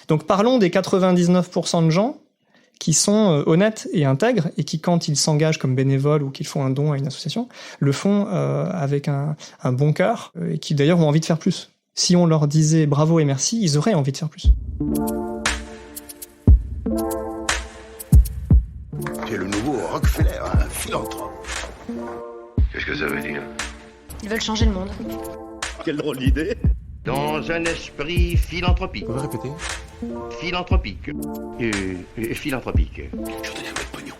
Donc parlons des 99% de gens qui sont honnêtes et intègres et qui, quand ils s'engagent comme bénévoles ou qu'ils font un don à une association, le font avec un bon cœur et qui d'ailleurs ont envie de faire plus. Si on leur disait bravo et merci, ils auraient envie de faire plus. C'est le nouveau Rockefeller, un philanthrope. Qu'est-ce que ça veut dire? Ils veulent changer le monde. Quelle drôle d'idée. Dans un esprit philanthropique. Vous pouvez répéter? Philanthropique. Philanthropique. Je vais donner un peu de pognon.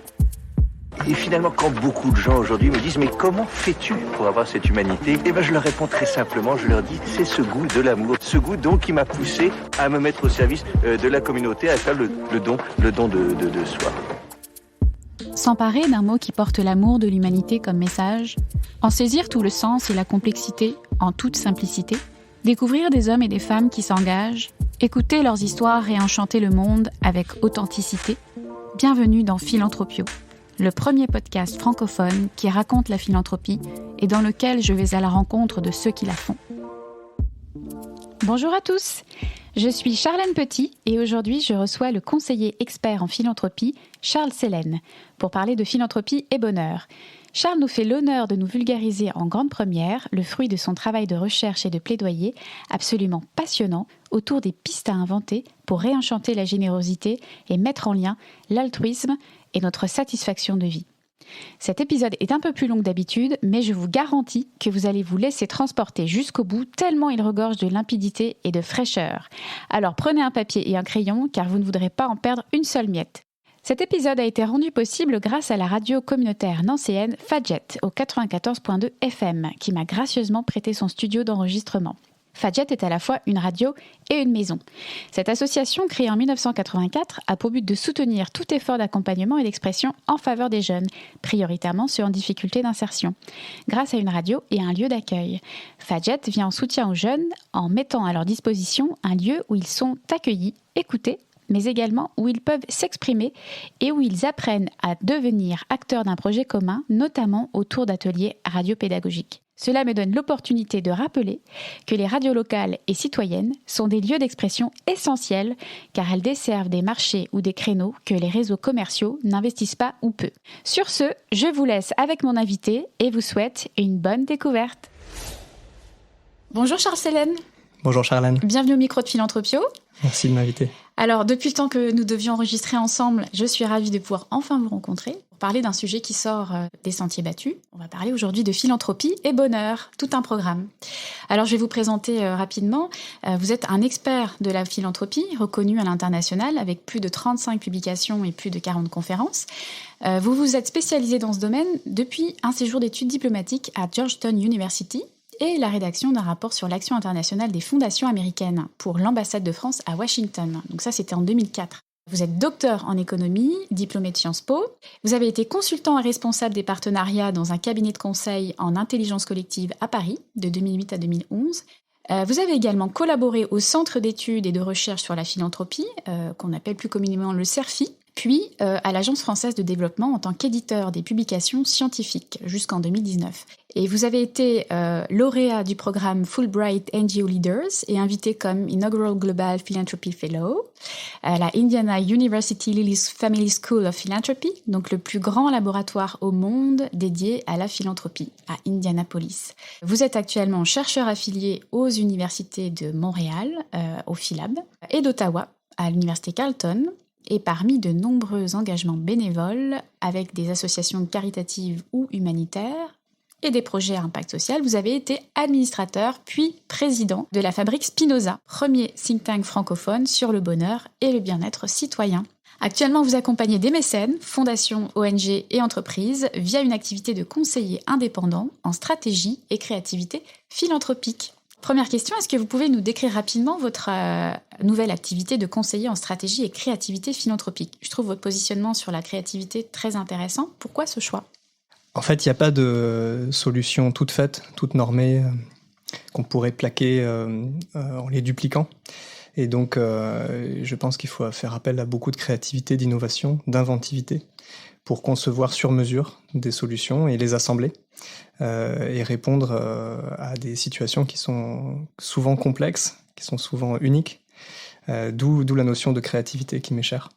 Et finalement, quand beaucoup de gens aujourd'hui me disent « Mais comment fais-tu pour avoir cette humanité ?» Eh bien, je leur réponds très simplement, je leur dis « C'est ce goût de l'amour. Ce goût, donc, qui m'a poussé à me mettre au service de la communauté, à faire le don de soi. » S'emparer d'un mot qui porte l'amour de l'humanité comme message, en saisir tout le sens et la complexité en toute simplicité, découvrir des hommes et des femmes qui s'engagent, écouter leurs histoires et enchanter le monde avec authenticité. Bienvenue dans Philanthropio, le premier podcast francophone qui raconte la philanthropie et dans lequel je vais à la rencontre de ceux qui la font. Bonjour à tous, je suis Charlène Petit et aujourd'hui je reçois le conseiller expert en philanthropie, Charles Selen, pour parler de philanthropie et bonheur. Charles nous fait l'honneur de nous vulgariser en grande première le fruit de son travail de recherche et de plaidoyer absolument passionnant autour des pistes à inventer pour réenchanter la générosité et mettre en lien l'altruisme et notre satisfaction de vie. Cet épisode est un peu plus long que d'habitude, mais je vous garantis que vous allez vous laisser transporter jusqu'au bout tellement il regorge de limpidité et de fraîcheur. Alors prenez un papier et un crayon car vous ne voudrez pas en perdre une seule miette. Cet épisode a été rendu possible grâce à la radio communautaire nancéenne Fadjet au 94.2 FM qui m'a gracieusement prêté son studio d'enregistrement. Fadjet est à la fois une radio et une maison. Cette association, créée en 1984, a pour but de soutenir tout effort d'accompagnement et d'expression en faveur des jeunes, prioritairement ceux en difficulté d'insertion, grâce à une radio et un lieu d'accueil. Fadjet vient en soutien aux jeunes en mettant à leur disposition un lieu où ils sont accueillis, écoutés, mais également où ils peuvent s'exprimer et où ils apprennent à devenir acteurs d'un projet commun, notamment autour d'ateliers radiopédagogiques. Cela me donne l'opportunité de rappeler que les radios locales et citoyennes sont des lieux d'expression essentiels car elles desservent des marchés ou des créneaux que les réseaux commerciaux n'investissent pas ou peu. Sur ce, je vous laisse avec mon invité et vous souhaite une bonne découverte. Bonjour Charles Selen. Bonjour Charlène. Bienvenue au micro de Philanthropio. Merci de m'inviter. Alors, depuis le temps que nous devions enregistrer ensemble, je suis ravie de pouvoir enfin vous rencontrer pour parler d'un sujet qui sort des sentiers battus. On va parler aujourd'hui de philanthropie et bonheur, tout un programme. Alors, je vais vous présenter rapidement. Vous êtes un expert de la philanthropie, reconnu à l'international, avec plus de 35 publications et plus de 40 conférences. Vous vous êtes spécialisé dans ce domaine depuis un séjour d'études diplomatiques à Georgetown University, et la rédaction d'un rapport sur l'action internationale des fondations américaines pour l'ambassade de France à Washington. Donc ça, c'était en 2004. Vous êtes docteur en économie, diplômé de Sciences Po. Vous avez été consultant et responsable des partenariats dans un cabinet de conseil en intelligence collective à Paris, de 2008 à 2011. Vous avez également collaboré au Centre d'études et de recherche sur la philanthropie, qu'on appelle plus communément le CERFI, puis à l'Agence française de développement en tant qu'éditeur des publications scientifiques jusqu'en 2019. Et vous avez été lauréat du programme Fulbright NGO Leaders et invité comme Inaugural Global Philanthropy Fellow à la Indiana University Lilly's Family School of Philanthropy, donc le plus grand laboratoire au monde dédié à la philanthropie à Indianapolis. Vous êtes actuellement chercheur affilié aux universités de Montréal, au Philab, et d'Ottawa, à l'Université Carleton, et parmi de nombreux engagements bénévoles avec des associations caritatives ou humanitaires et des projets à impact social, vous avez été administrateur puis président de la Fabrique Spinoza, premier think tank francophone sur le bonheur et le bien-être citoyen. Actuellement, vous accompagnez des mécènes, fondations, ONG et entreprises via une activité de conseiller indépendant en stratégie et créativité philanthropique. Première question, est-ce que vous pouvez nous décrire rapidement votre nouvelle activité de conseiller en stratégie et créativité philanthropique ? Je trouve votre positionnement sur la créativité très intéressant. Pourquoi ce choix ? En fait, il n'y a pas de solution toute faite, toute normée, qu'on pourrait plaquer en les dupliquant. Et donc, je pense qu'il faut faire appel à beaucoup de créativité, d'innovation, d'inventivité pour concevoir sur mesure des solutions et les assembler et répondre à des situations qui sont souvent complexes, qui sont souvent uniques, D'où la notion de créativité qui m'est chère.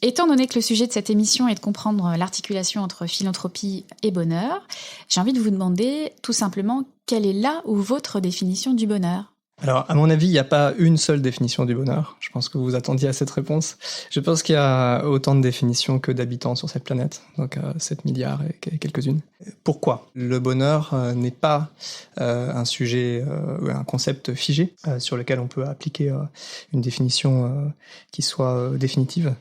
Étant donné que le sujet de cette émission est de comprendre l'articulation entre philanthropie et bonheur, j'ai envie de vous demander tout simplement quelle est la ou votre définition du bonheur ? Alors, à mon avis, il n'y a pas une seule définition du bonheur. Je pense que vous attendiez à cette réponse. Je pense qu'il y a autant de définitions que d'habitants sur cette planète, donc 7 milliards et quelques-unes. Pourquoi ? Le bonheur n'est pas un sujet, un concept figé sur lequel on peut appliquer une définition qui soit définitive.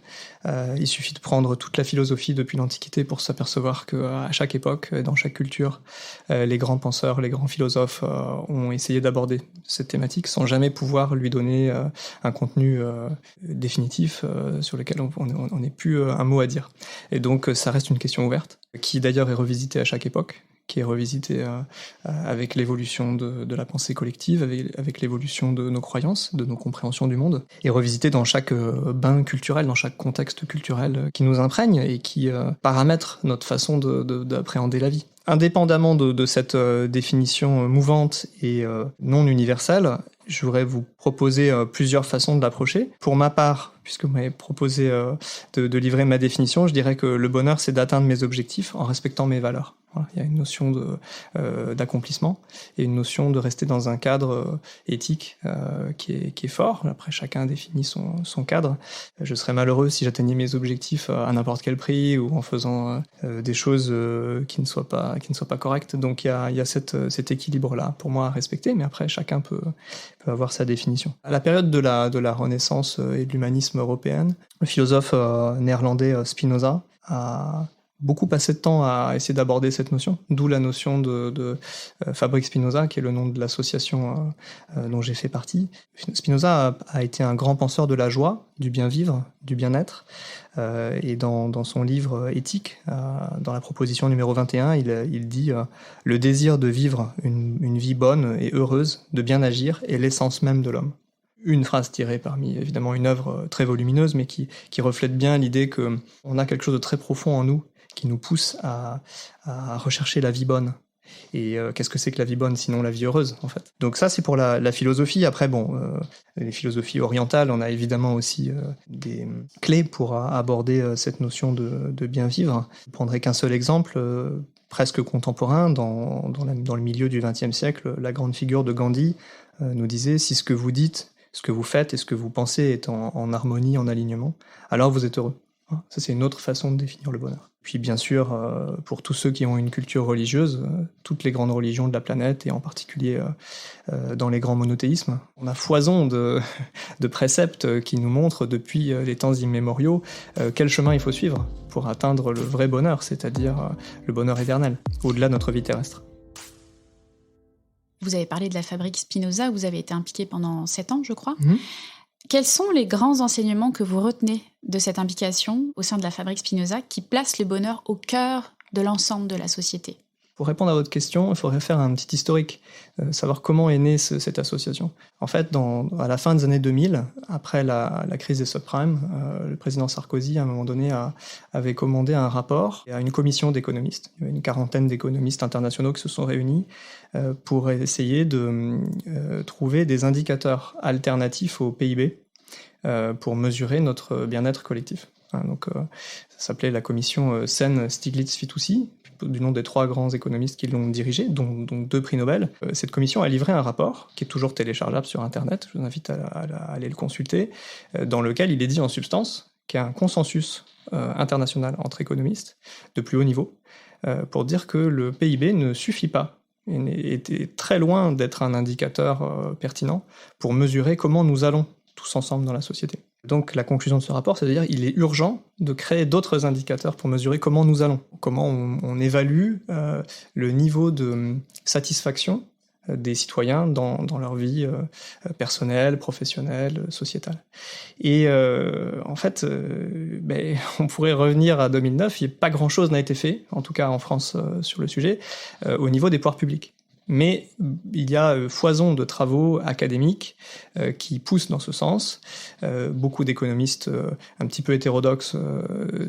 Il suffit de prendre toute la philosophie depuis l'Antiquité pour s'apercevoir qu'à chaque époque, dans chaque culture, les grands penseurs, les grands philosophes ont essayé d'aborder cette thématique sans jamais pouvoir lui donner un contenu définitif sur lequel on n'ait plus un mot à dire. Et donc ça reste une question ouverte, qui d'ailleurs est revisitée à chaque époque, qui est revisitée avec l'évolution de la pensée collective, avec l'évolution de nos croyances, de nos compréhensions du monde, et revisitée dans chaque bain culturel, dans chaque contexte culturel qui nous imprègne et qui paramètre notre façon d'appréhender la vie. Indépendamment de cette définition mouvante et non universelle, je voudrais vous proposer plusieurs façons de l'approcher. Pour ma part, puisque vous m'avez proposé de livrer ma définition, je dirais que le bonheur, c'est d'atteindre mes objectifs en respectant mes valeurs. Voilà, il y a une notion d'accomplissement et une notion de rester dans un cadre éthique qui est fort. Après, chacun définit son cadre. Je serais malheureux si j'atteignais mes objectifs à n'importe quel prix ou en faisant des choses qui ne soient pas correctes. Donc il y a cet équilibre-là pour moi à respecter, mais après chacun peut avoir sa définition. À la période de la Renaissance et de l'humanisme européen, le philosophe néerlandais Spinoza a beaucoup passé de temps à essayer d'aborder cette notion, d'où la notion de Fabrique Spinoza, qui est le nom de l'association dont j'ai fait partie. Spinoza a été un grand penseur de la joie, du bien vivre, du bien-être, et dans son livre Éthique, dans la proposition numéro 21, il dit « Le désir de vivre une vie bonne et heureuse, de bien agir, est l'essence même de l'homme ». Une phrase tirée parmi, évidemment, une œuvre très volumineuse, mais qui reflète bien l'idée qu'on a quelque chose de très profond en nous, qui nous pousse à rechercher la vie bonne. Et qu'est-ce que c'est que la vie bonne, sinon la vie heureuse, en fait. Donc ça, c'est pour la philosophie. Après, les philosophies orientales, on a évidemment aussi des clés pour aborder cette notion de bien vivre. Je ne prendrai qu'un seul exemple, presque contemporain, dans le milieu du XXe siècle, la grande figure de Gandhi nous disait « Si ce que vous dites, ce que vous faites et ce que vous pensez est en harmonie, en alignement, alors vous êtes heureux ». Ça, c'est une autre façon de définir le bonheur. Puis bien sûr, pour tous ceux qui ont une culture religieuse, toutes les grandes religions de la planète, et en particulier dans les grands monothéismes, on a foison de préceptes qui nous montrent depuis les temps immémoriaux quel chemin il faut suivre pour atteindre le vrai bonheur, c'est-à-dire le bonheur éternel, au-delà de notre vie terrestre. Vous avez parlé de la Fabrique Spinoza, vous avez été impliqué pendant 7 ans, je crois. Quels sont les grands enseignements que vous retenez de cette implication au sein de la Fabrique Spinoza qui place le bonheur au cœur de l'ensemble de la société ? Pour répondre à votre question, il faudrait faire un petit historique, savoir comment est née cette association. En fait, à la fin des années 2000, après la crise des subprimes, le président Sarkozy, à un moment donné, avait commandé un rapport à une commission d'économistes. Il y avait une quarantaine d'économistes internationaux qui se sont réunis pour essayer de trouver des indicateurs alternatifs au PIB pour mesurer notre bien-être collectif. Donc, ça s'appelait la commission Sen-Stiglitz-Fitoussi, du nom des 3 grands économistes qui l'ont dirigé, dont 2 prix Nobel. Cette commission a livré un rapport qui est toujours téléchargeable sur Internet, je vous invite à aller le consulter, dans lequel il est dit en substance qu'il y a un consensus international entre économistes de plus haut niveau pour dire que le PIB ne suffit pas et était très loin d'être un indicateur pertinent pour mesurer comment nous allons tous ensemble dans la société. Donc la conclusion de ce rapport, c'est-à-dire qu'il est urgent de créer d'autres indicateurs pour mesurer comment nous allons, comment on évalue le niveau de satisfaction des citoyens dans leur vie personnelle, professionnelle, sociétale. Et en fait, on pourrait revenir à 2009, pas grand-chose n'a été fait, en tout cas en France sur le sujet, au niveau des pouvoirs publics. Mais il y a foison de travaux académiques qui poussent dans ce sens. Beaucoup d'économistes un petit peu hétérodoxes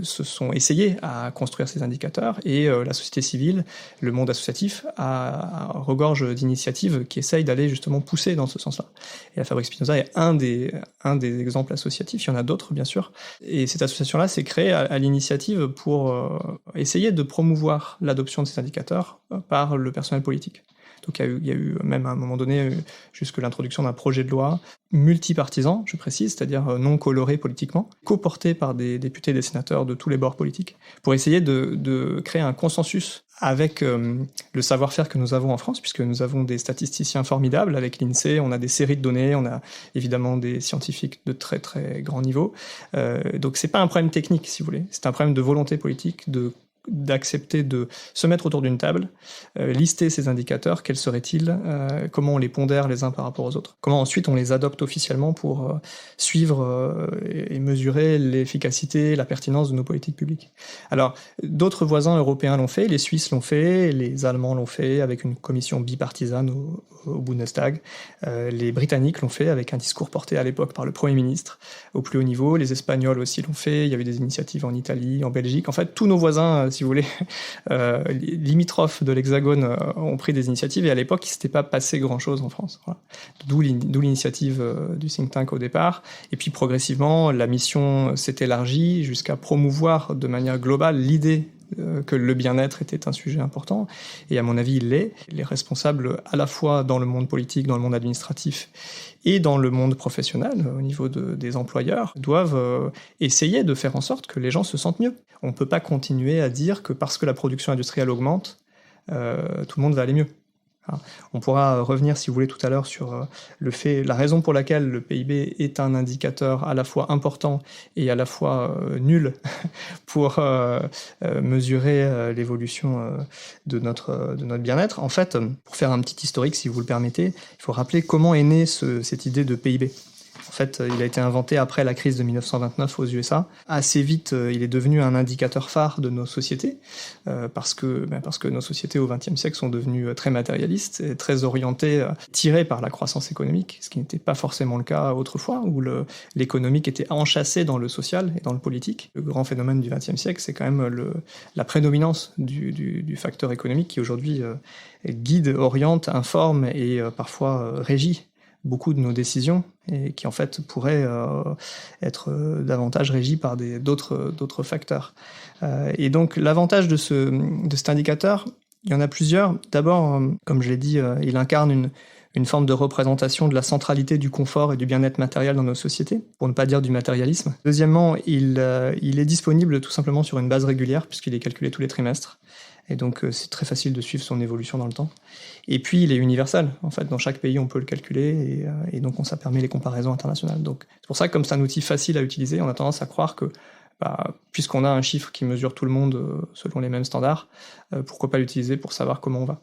se sont essayés à construire ces indicateurs, et la société civile, le monde associatif, regorge d'initiatives qui essayent d'aller justement pousser dans ce sens-là. Et la Fabrique Spinoza est un des exemples associatifs, il y en a d'autres bien sûr. Et cette association-là s'est créée à l'initiative pour essayer de promouvoir l'adoption de ces indicateurs par le personnel politique. Donc il y a eu même à un moment donné jusque l'introduction d'un projet de loi multipartisan, je précise, c'est-à-dire non coloré politiquement, coporté par des députés et des sénateurs de tous les bords politiques, pour essayer de créer un consensus avec le savoir-faire que nous avons en France, puisque nous avons des statisticiens formidables avec l'INSEE, on a des séries de données, on a évidemment des scientifiques de très très grand niveau. Donc c'est pas un problème technique, si vous voulez, c'est un problème de volonté politique, d'accepter de se mettre autour d'une table, lister ces indicateurs, quels seraient-ils, comment on les pondère les uns par rapport aux autres, comment ensuite on les adopte officiellement pour suivre et mesurer l'efficacité, la pertinence de nos politiques publiques. Alors, d'autres voisins européens l'ont fait, les Suisses l'ont fait, les Allemands l'ont fait avec une commission bipartisane au Bundestag, les Britanniques l'ont fait avec un discours porté à l'époque par le Premier ministre au plus haut niveau, les Espagnols aussi l'ont fait, il y a eu des initiatives en Italie, en Belgique, en fait tous nos voisins, si vous voulez, limitrophes de l'Hexagone ont pris des initiatives, et à l'époque, il ne s'était pas passé grand-chose en France. Voilà. D'où l'initiative du think tank au départ. Et puis progressivement, la mission s'est élargie jusqu'à promouvoir de manière globale l'idée que le bien-être était un sujet important, et à mon avis il l'est. Les responsables à la fois dans le monde politique, dans le monde administratif et dans le monde professionnel, au niveau des employeurs, doivent essayer de faire en sorte que les gens se sentent mieux. On ne peut pas continuer à dire que parce que la production industrielle augmente, tout le monde va aller mieux. On pourra revenir, si vous voulez, tout à l'heure sur la raison pour laquelle le PIB est un indicateur à la fois important et à la fois nul pour mesurer l'évolution de notre bien-être. En fait, pour faire un petit historique, si vous le permettez, il faut rappeler comment est née cette idée de PIB. En fait, il a été inventé après la crise de 1929 aux USA. Assez vite, il est devenu un indicateur phare de nos sociétés, parce que nos sociétés au XXe siècle sont devenues très matérialistes et très orientées, tirées par la croissance économique, ce qui n'était pas forcément le cas autrefois, où l'économique était enchâssé dans le social et dans le politique. Le grand phénomène du XXe siècle, c'est quand même la prédominance du facteur économique qui aujourd'hui guide, oriente, informe et parfois régit beaucoup de nos décisions, et qui en fait pourraient être davantage régies par d'autres facteurs. Et donc l'avantage de cet indicateur, il y en a plusieurs. D'abord, comme je l'ai dit, il incarne une forme de représentation de la centralité du confort et du bien-être matériel dans nos sociétés, pour ne pas dire du matérialisme. Deuxièmement, il est disponible tout simplement sur une base régulière, puisqu'il est calculé tous les trimestres. Et donc, c'est très facile de suivre son évolution dans le temps. Et puis, il est universel. En fait, dans chaque pays, on peut le calculer, et donc ça permet les comparaisons internationales. Donc, c'est pour ça que comme c'est un outil facile à utiliser, on a tendance à croire que, puisqu'on a un chiffre qui mesure tout le monde selon les mêmes standards, pourquoi pas l'utiliser pour savoir comment on va.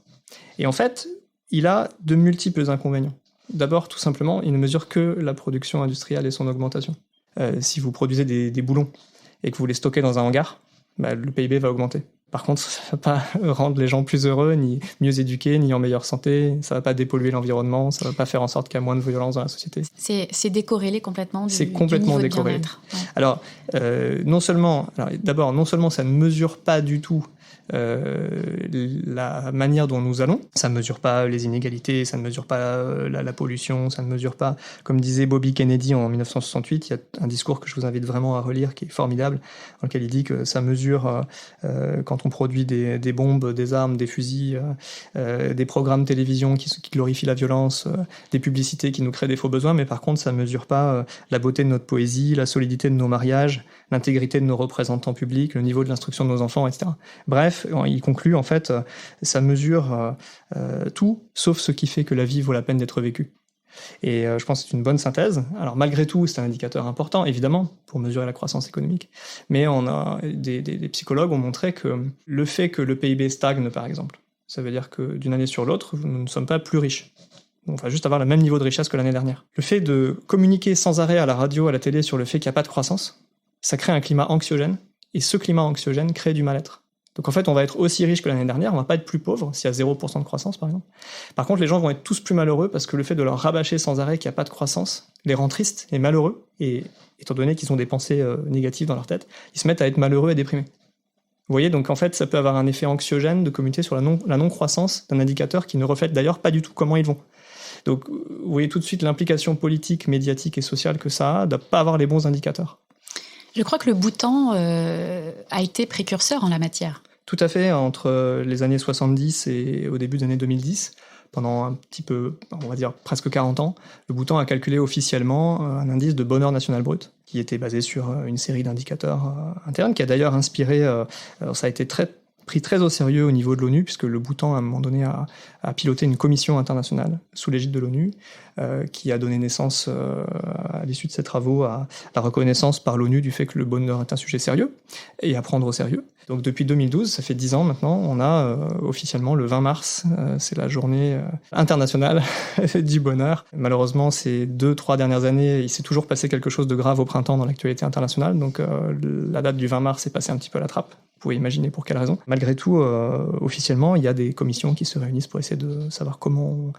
Et en fait, il a de multiples inconvénients. D'abord, tout simplement, il ne mesure que la production industrielle et son augmentation. Si vous produisez des boulons et que vous les stockez dans un hangar, le PIB va augmenter. Par contre, ça ne va pas rendre les gens plus heureux, ni mieux éduqués, ni en meilleure santé. Ça ne va pas dépolluer l'environnement, ça ne va pas faire en sorte qu'il y ait moins de violence dans la société. C'est décorrélé complètement du niveau de bien-être. Ouais. Alors, non seulement ça ne mesure pas du tout la manière dont nous allons, ça ne mesure pas les inégalités, ça ne mesure pas la pollution, ça ne mesure pas, comme disait Bobby Kennedy en 1968, il y a un discours que je vous invite vraiment à relire qui est formidable, dans lequel il dit que ça mesure quand on produit des bombes, des armes, des fusils, des programmes de télévision qui glorifient la violence, des publicités qui nous créent des faux besoins, mais par contre ça ne mesure pas la beauté de notre poésie, la solidité de nos mariages, l'intégrité de nos représentants publics, le niveau de l'instruction de nos enfants, etc. Bref, il conclut, en fait, ça mesure tout, sauf ce qui fait que la vie vaut la peine d'être vécue. Et je pense que c'est une bonne synthèse. Alors malgré tout, c'est un indicateur important, évidemment, pour mesurer la croissance économique. Mais des psychologues ont montré que le fait que le PIB stagne, par exemple, ça veut dire que d'une année sur l'autre, nous ne sommes pas plus riches. On va juste avoir le même niveau de richesse que l'année dernière. Le fait de communiquer sans arrêt à la radio, à la télé, sur le fait qu'il n'y a pas de croissance, ça crée un climat anxiogène, et ce climat anxiogène crée du mal-être. Donc en fait, on va être aussi riche que l'année dernière, on va pas être plus pauvre s'il y a 0% de croissance par exemple. Par contre, les gens vont être tous plus malheureux parce que le fait de leur rabâcher sans arrêt qu'il n'y a pas de croissance les rend tristes et malheureux, et étant donné qu'ils ont des pensées négatives dans leur tête, ils se mettent à être malheureux et déprimés. Vous voyez, donc en fait, ça peut avoir un effet anxiogène de communiquer sur la non-croissance d'un indicateur qui ne reflète d'ailleurs pas du tout comment ils vont. Donc vous voyez tout de suite l'implication politique, médiatique et sociale que ça a de ne pas avoir les bons indicateurs. Je crois que le Bhoutan a été précurseur en la matière. Tout à fait, entre les années 70 et au début des années 2010, pendant un petit peu, on va dire presque 40 ans, le Bhoutan a calculé officiellement un indice de bonheur national brut, qui était basé sur une série d'indicateurs internes, qui a d'ailleurs inspiré, ça a été pris très au sérieux au niveau de l'ONU, puisque le Bhoutan, à un moment donné, a piloté une commission internationale sous l'égide de l'ONU, qui a donné naissance, à l'issue de ses travaux, à la reconnaissance par l'ONU du fait que le bonheur est un sujet sérieux, et à prendre au sérieux. Donc depuis 2012, ça fait 10 ans maintenant, on a officiellement le 20 mars, c'est la journée internationale du bonheur. Malheureusement, ces 2-3 dernières années, il s'est toujours passé quelque chose de grave au printemps dans l'actualité internationale, donc la date du 20 mars est passée un petit peu à la trappe. Vous pouvez imaginer pour quelle raison. Malgré tout, officiellement, il y a des commissions qui se réunissent pour essayer de savoir comment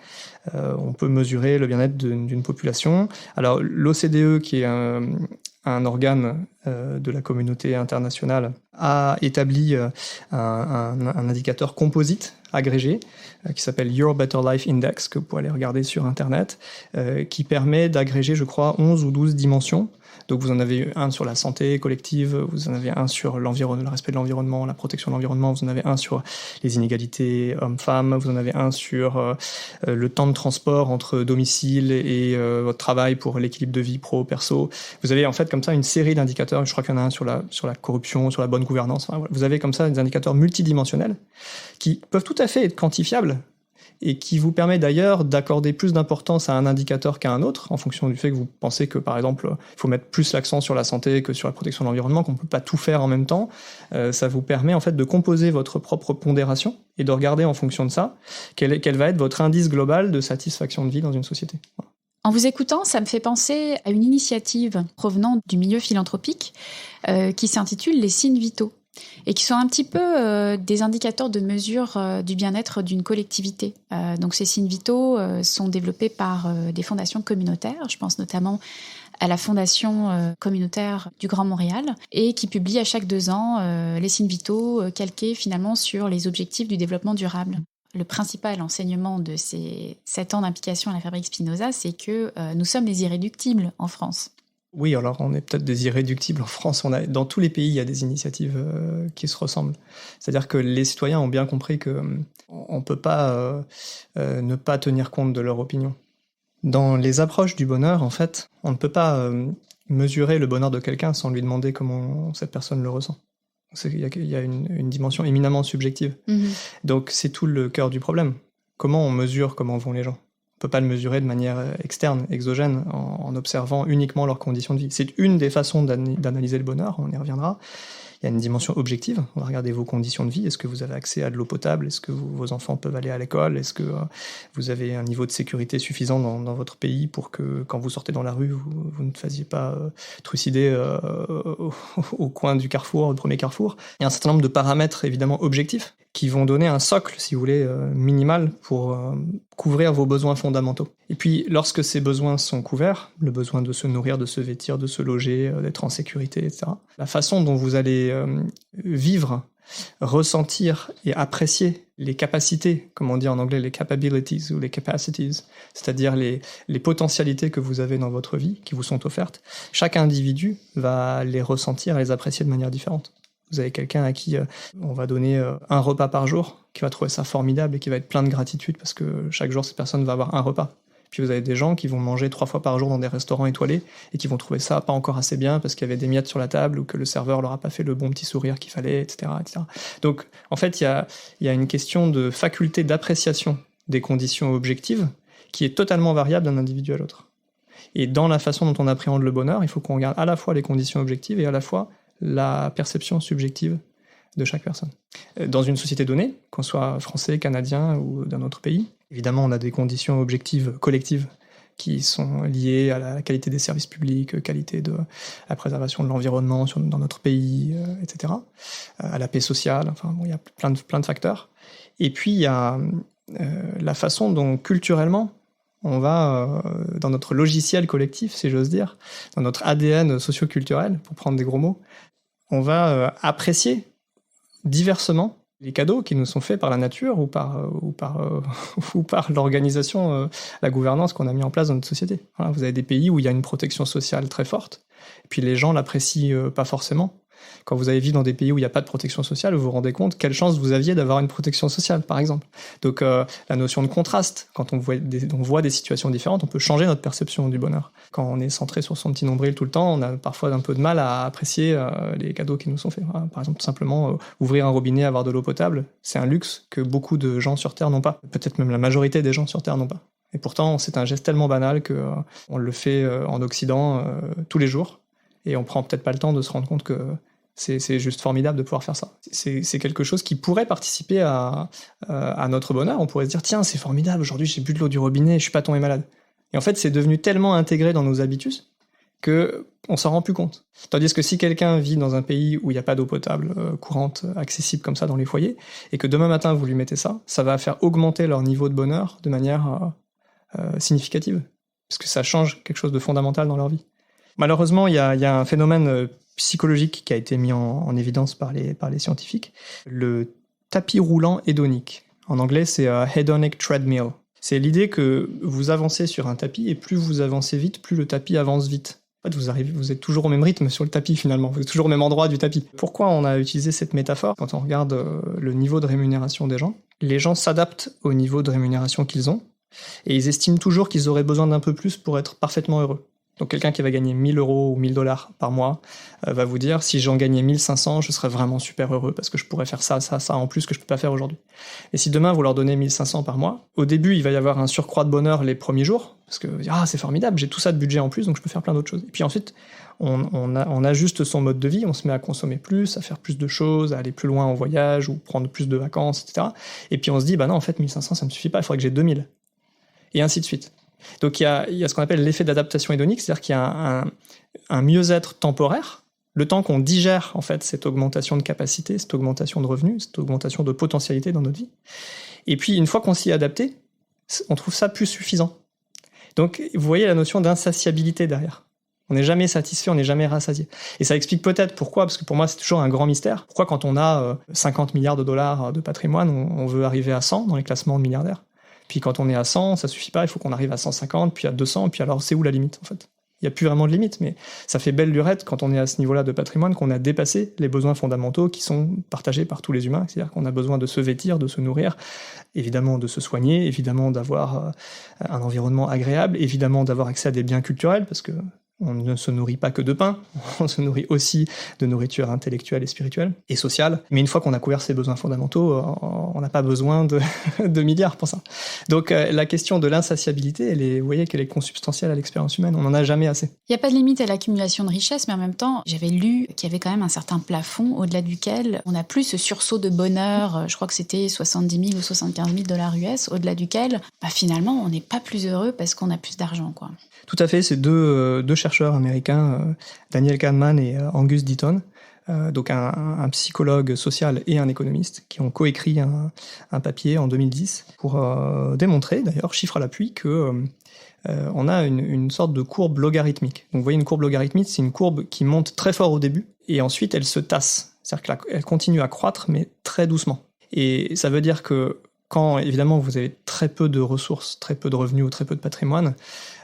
on peut mesurer le bien-être d'une population. Alors l'OCDE, qui est un organe de la communauté internationale, a établi un indicateur composite agrégé qui s'appelle Your Better Life Index, que vous pouvez aller regarder sur Internet, qui permet d'agréger, je crois, 11 ou 12 dimensions. Donc vous en avez un sur la santé collective, vous en avez un sur le respect de l'environnement, la protection de l'environnement, vous en avez un sur les inégalités hommes-femmes, vous en avez un sur le temps de transport entre domicile et votre travail pour l'équilibre de vie pro-perso. Vous avez en fait comme ça une série d'indicateurs, je crois qu'il y en a un sur la corruption, sur la bonne gouvernance. Enfin, vous avez comme ça des indicateurs multidimensionnels qui peuvent tout à fait être quantifiables, et qui vous permet d'ailleurs d'accorder plus d'importance à un indicateur qu'à un autre, en fonction du fait que vous pensez que, par exemple, il faut mettre plus l'accent sur la santé que sur la protection de l'environnement, qu'on ne peut pas tout faire en même temps. Ça vous permet en fait de composer votre propre pondération et de regarder en fonction de ça quel va être votre indice global de satisfaction de vie dans une société. Voilà. En vous écoutant, ça me fait penser à une initiative provenant du milieu philanthropique qui s'intitule les signes vitaux, et qui sont un petit peu des indicateurs de mesure du bien-être d'une collectivité. Donc ces signes vitaux sont développés par des fondations communautaires, je pense notamment à la fondation communautaire du Grand Montréal, et qui publie à chaque 2 ans les signes vitaux calqués finalement sur les objectifs du développement durable. Le principal enseignement de ces 7 ans d'implication à la Fabrique Spinoza, c'est que nous sommes les irréductibles en France. Oui, alors on est peut-être des irréductibles en France. Dans tous les pays, il y a des initiatives qui se ressemblent. C'est-à-dire que les citoyens ont bien compris qu'on ne peut pas ne pas tenir compte de leur opinion. Dans les approches du bonheur, en fait, on ne peut pas mesurer le bonheur de quelqu'un sans lui demander comment cette personne le ressent. Il y a une dimension éminemment subjective. Mmh. Donc c'est tout le cœur du problème. Comment on mesure comment vont les gens ? On ne peut pas le mesurer de manière externe, exogène, en observant uniquement leurs conditions de vie. C'est une des façons d'analyser le bonheur, on y reviendra. Il y a une dimension objective, on va regarder vos conditions de vie. Est-ce que vous avez accès à de l'eau potable ? Est-ce que vos enfants peuvent aller à l'école ? Est-ce que vous avez un niveau de sécurité suffisant dans votre pays pour que quand vous sortez dans la rue, vous ne fassiez pas trucider au coin du carrefour, le premier carrefour ? Il y a un certain nombre de paramètres évidemment objectifs qui vont donner un socle, si vous voulez, minimal pour couvrir vos besoins fondamentaux. Et puis, lorsque ces besoins sont couverts, le besoin de se nourrir, de se vêtir, de se loger, d'être en sécurité, etc., la façon dont vous allez vivre, ressentir et apprécier les capacités, comme on dit en anglais, les capabilities ou les capacities, c'est-à-dire les potentialités que vous avez dans votre vie, qui vous sont offertes, chaque individu va les ressentir et les apprécier de manière différente. Vous avez quelqu'un à qui on va donner un repas par jour, qui va trouver ça formidable et qui va être plein de gratitude parce que chaque jour, cette personne va avoir un repas. Puis vous avez des gens qui vont manger 3 fois par jour dans des restaurants étoilés et qui vont trouver ça pas encore assez bien parce qu'il y avait des miettes sur la table ou que le serveur leur a pas fait le bon petit sourire qu'il fallait, etc., etc. Donc, en fait, il y a une question de faculté d'appréciation des conditions objectives qui est totalement variable d'un individu à l'autre. Et dans la façon dont on appréhende le bonheur, il faut qu'on regarde à la fois les conditions objectives et à la fois la perception subjective de chaque personne. Dans une société donnée, qu'on soit français, canadien ou d'un autre pays, évidemment on a des conditions objectives collectives qui sont liées à la qualité des services publics, qualité de la préservation de l'environnement dans notre pays, etc. À la paix sociale, enfin bon, il y a plein de facteurs. Et puis il y a la façon dont culturellement on va, dans notre logiciel collectif, si j'ose dire, dans notre ADN socio-culturel, pour prendre des gros mots, on va apprécier diversement les cadeaux qui nous sont faits par la nature ou par l'organisation, la gouvernance qu'on a mis en place dans notre société. Voilà, vous avez des pays où il y a une protection sociale très forte, et puis les gens l'apprécient pas forcément. Quand vous allez vivre dans des pays où il n'y a pas de protection sociale, vous vous rendez compte quelle chance vous aviez d'avoir une protection sociale, par exemple. Donc la notion de contraste, quand on voit des situations différentes, on peut changer notre perception du bonheur. Quand on est centré sur son petit nombril tout le temps, on a parfois un peu de mal à apprécier les cadeaux qui nous sont faits. Voilà, par exemple, tout simplement, ouvrir un robinet, avoir de l'eau potable, c'est un luxe que beaucoup de gens sur Terre n'ont pas. Peut-être même la majorité des gens sur Terre n'ont pas. Et pourtant, c'est un geste tellement banal qu'on le fait en Occident tous les jours. Et on prend peut-être pas le temps de se rendre compte que c'est juste formidable de pouvoir faire ça. C'est quelque chose qui pourrait participer à notre bonheur. On pourrait se dire, tiens, c'est formidable, aujourd'hui j'ai bu de l'eau du robinet et je suis pas tombé malade. Et en fait, c'est devenu tellement intégré dans nos habitus qu'on s'en rend plus compte. Tandis que si quelqu'un vit dans un pays où il n'y a pas d'eau potable courante, accessible comme ça dans les foyers, et que demain matin vous lui mettez ça, ça va faire augmenter leur niveau de bonheur de manière significative. Parce que ça change quelque chose de fondamental dans leur vie. Malheureusement, il y a un phénomène psychologique qui a été mis en évidence par les scientifiques, le tapis roulant hédonique. En anglais, c'est hedonic treadmill. C'est l'idée que vous avancez sur un tapis et plus vous avancez vite, plus le tapis avance vite. En fait, vous êtes toujours au même rythme sur le tapis finalement, vous êtes toujours au même endroit du tapis. Pourquoi on a utilisé cette métaphore? Quand on regarde le niveau de rémunération des gens, les gens s'adaptent au niveau de rémunération qu'ils ont et ils estiment toujours qu'ils auraient besoin d'un peu plus pour être parfaitement heureux. Donc quelqu'un qui va gagner 1000 euros ou 1000 dollars par mois va vous dire, si j'en gagnais 1500, je serais vraiment super heureux parce que je pourrais faire ça en plus que je peux pas faire aujourd'hui. Et si demain vous leur donnez 1500 par mois, au début il va y avoir un surcroît de bonheur les premiers jours, parce que c'est formidable, j'ai tout ça de budget en plus, donc je peux faire plein d'autres choses. Et puis ensuite, on ajuste son mode de vie, on se met à consommer plus, à faire plus de choses, à aller plus loin en voyage ou prendre plus de vacances, etc. Et puis on se dit, non, en fait 1500 ça me suffit pas, il faudrait que j'ai 2000. Et ainsi de suite. Donc il y a ce qu'on appelle l'effet d'adaptation hédonique, c'est-à-dire qu'il y a un mieux-être temporaire, le temps qu'on digère en fait cette augmentation de capacité, cette augmentation de revenus, cette augmentation de potentialité dans notre vie. Et puis une fois qu'on s'y est adapté, on trouve ça plus suffisant. Donc vous voyez la notion d'insatiabilité derrière. On n'est jamais satisfait, on n'est jamais rassasié. Et ça explique peut-être pourquoi, parce que pour moi c'est toujours un grand mystère, pourquoi quand on a 50 milliards de dollars de patrimoine, on veut arriver à 100 dans les classements de milliardaires. Puis quand on est à 100, ça suffit pas, il faut qu'on arrive à 150, puis à 200, puis alors c'est où la limite en fait? Il n'y a plus vraiment de limite, mais ça fait belle lurette quand on est à ce niveau-là de patrimoine, qu'on a dépassé les besoins fondamentaux qui sont partagés par tous les humains, c'est-à-dire qu'on a besoin de se vêtir, de se nourrir, évidemment de se soigner, évidemment d'avoir un environnement agréable, évidemment d'avoir accès à des biens culturels, parce que on ne se nourrit pas que de pain, on se nourrit aussi de nourriture intellectuelle et spirituelle et sociale. Mais une fois qu'on a couvert ces besoins fondamentaux, on n'a pas besoin de milliards pour ça. Donc la question de l'insatiabilité, vous voyez qu'elle est consubstantielle à l'expérience humaine, on n'en a jamais assez. Il n'y a pas de limite à l'accumulation de richesses, mais en même temps, j'avais lu qu'il y avait quand même un certain plafond au-delà duquel on n'a plus ce sursaut de bonheur, je crois que c'était 70 000 ou 75 000 dollars US, au-delà duquel finalement on n'est pas plus heureux parce qu'on a plus d'argent, quoi. Tout à fait, c'est deux chercheurs américains, Daniel Kahneman et Angus Deaton, donc un psychologue social et un économiste, qui ont coécrit un papier en 2010 pour démontrer, d'ailleurs, chiffre à l'appui, que on a une sorte de courbe logarithmique. Donc vous voyez, une courbe logarithmique, c'est une courbe qui monte très fort au début, et ensuite elle se tasse. C'est-à-dire qu'elle continue à croître, mais très doucement. Et ça veut dire que quand, évidemment, vous avez très peu de ressources, très peu de revenus ou très peu de patrimoine,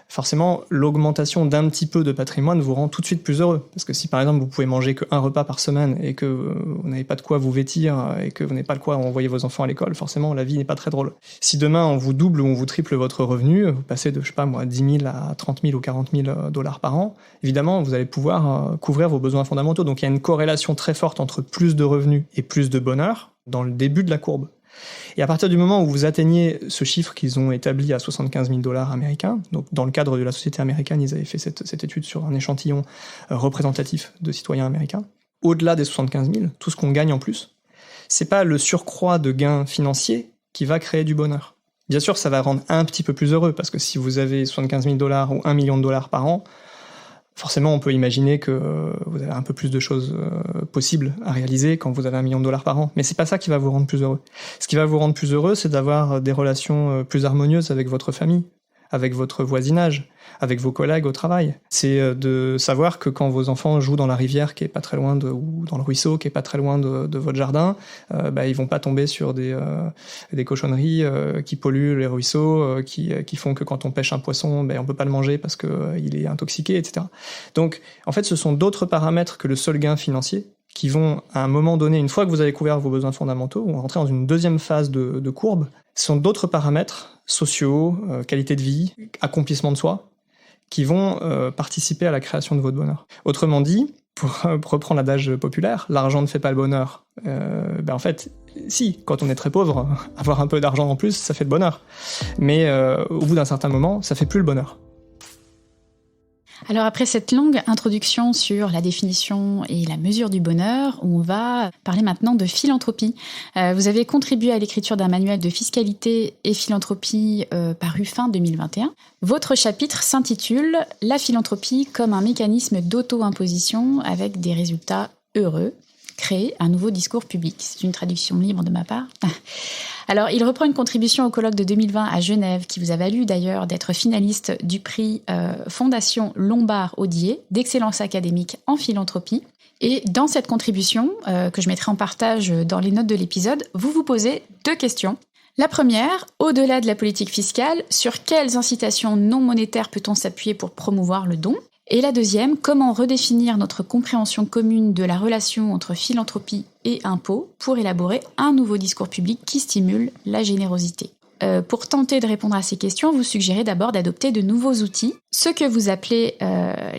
forcément, l'augmentation d'un petit peu de patrimoine vous rend tout de suite plus heureux. Parce que si, par exemple, vous pouvez manger qu'un repas par semaine et que vous n'avez pas de quoi vous vêtir et que vous n'avez pas de quoi envoyer vos enfants à l'école, forcément, la vie n'est pas très drôle. Si demain, on vous double ou on vous triple votre revenu, vous passez de, 10 000 à 30 000 ou 40 000 dollars par an, évidemment, vous allez pouvoir couvrir vos besoins fondamentaux. Donc, il y a une corrélation très forte entre plus de revenus et plus de bonheur dans le début de la courbe. Et à partir du moment où vous atteignez ce chiffre qu'ils ont établi à 75 000 dollars américains, donc dans le cadre de la société américaine, ils avaient fait cette étude sur un échantillon représentatif de citoyens américains, au-delà des 75 000, tout ce qu'on gagne en plus, c'est pas le surcroît de gains financiers qui va créer du bonheur. Bien sûr, ça va rendre un petit peu plus heureux, parce que si vous avez 75 000 $ ou 1 million de dollars par an, forcément, on peut imaginer que vous avez un peu plus de choses possibles à réaliser quand vous avez 1 million de dollars par an. Mais c'est pas ça qui va vous rendre plus heureux. Ce qui va vous rendre plus heureux, c'est d'avoir des relations plus harmonieuses avec votre famille, avec votre voisinage, avec vos collègues au travail. C'est de savoir que quand vos enfants jouent dans la rivière qui est pas très loin ou dans le ruisseau qui est pas très loin de votre jardin, ils vont pas tomber sur des cochonneries qui polluent les ruisseaux, qui font que quand on pêche un poisson, on peut pas le manger parce que il est intoxiqué, etc. Donc, en fait, ce sont d'autres paramètres que le seul gain financier qui vont, à un moment donné, une fois que vous avez couvert vos besoins fondamentaux, ou rentrer dans une deuxième phase de courbe. Ce sont d'autres paramètres sociaux, qualité de vie, accomplissement de soi, qui vont participer à la création de votre bonheur. Autrement dit, pour reprendre l'adage populaire, l'argent ne fait pas le bonheur. En fait, si, quand on est très pauvre, avoir un peu d'argent en plus, ça fait le bonheur. Mais au bout d'un certain moment, ça fait plus le bonheur. Alors après cette longue introduction sur la définition et la mesure du bonheur, on va parler maintenant de philanthropie. Vous avez contribué à l'écriture d'un manuel de fiscalité et philanthropie paru fin 2021. Votre chapitre s'intitule « La philanthropie comme un mécanisme d'auto-imposition avec des résultats heureux ». Créer un nouveau discours public. C'est une traduction libre de ma part. Alors, il reprend une contribution au colloque de 2020 à Genève, qui vous a valu d'ailleurs d'être finaliste du prix Fondation Lombard-Odier d'excellence académique en philanthropie. Et dans cette contribution, que je mettrai en partage dans les notes de l'épisode, vous vous posez 2 questions. La première, au-delà de la politique fiscale, sur quelles incitations non monétaires peut-on s'appuyer pour promouvoir le don ? Et la deuxième, comment redéfinir notre compréhension commune de la relation entre philanthropie et impôt pour élaborer un nouveau discours public qui stimule la générosité. Pour tenter de répondre à ces questions, vous suggérez d'abord d'adopter de nouveaux outils, ce que vous appelez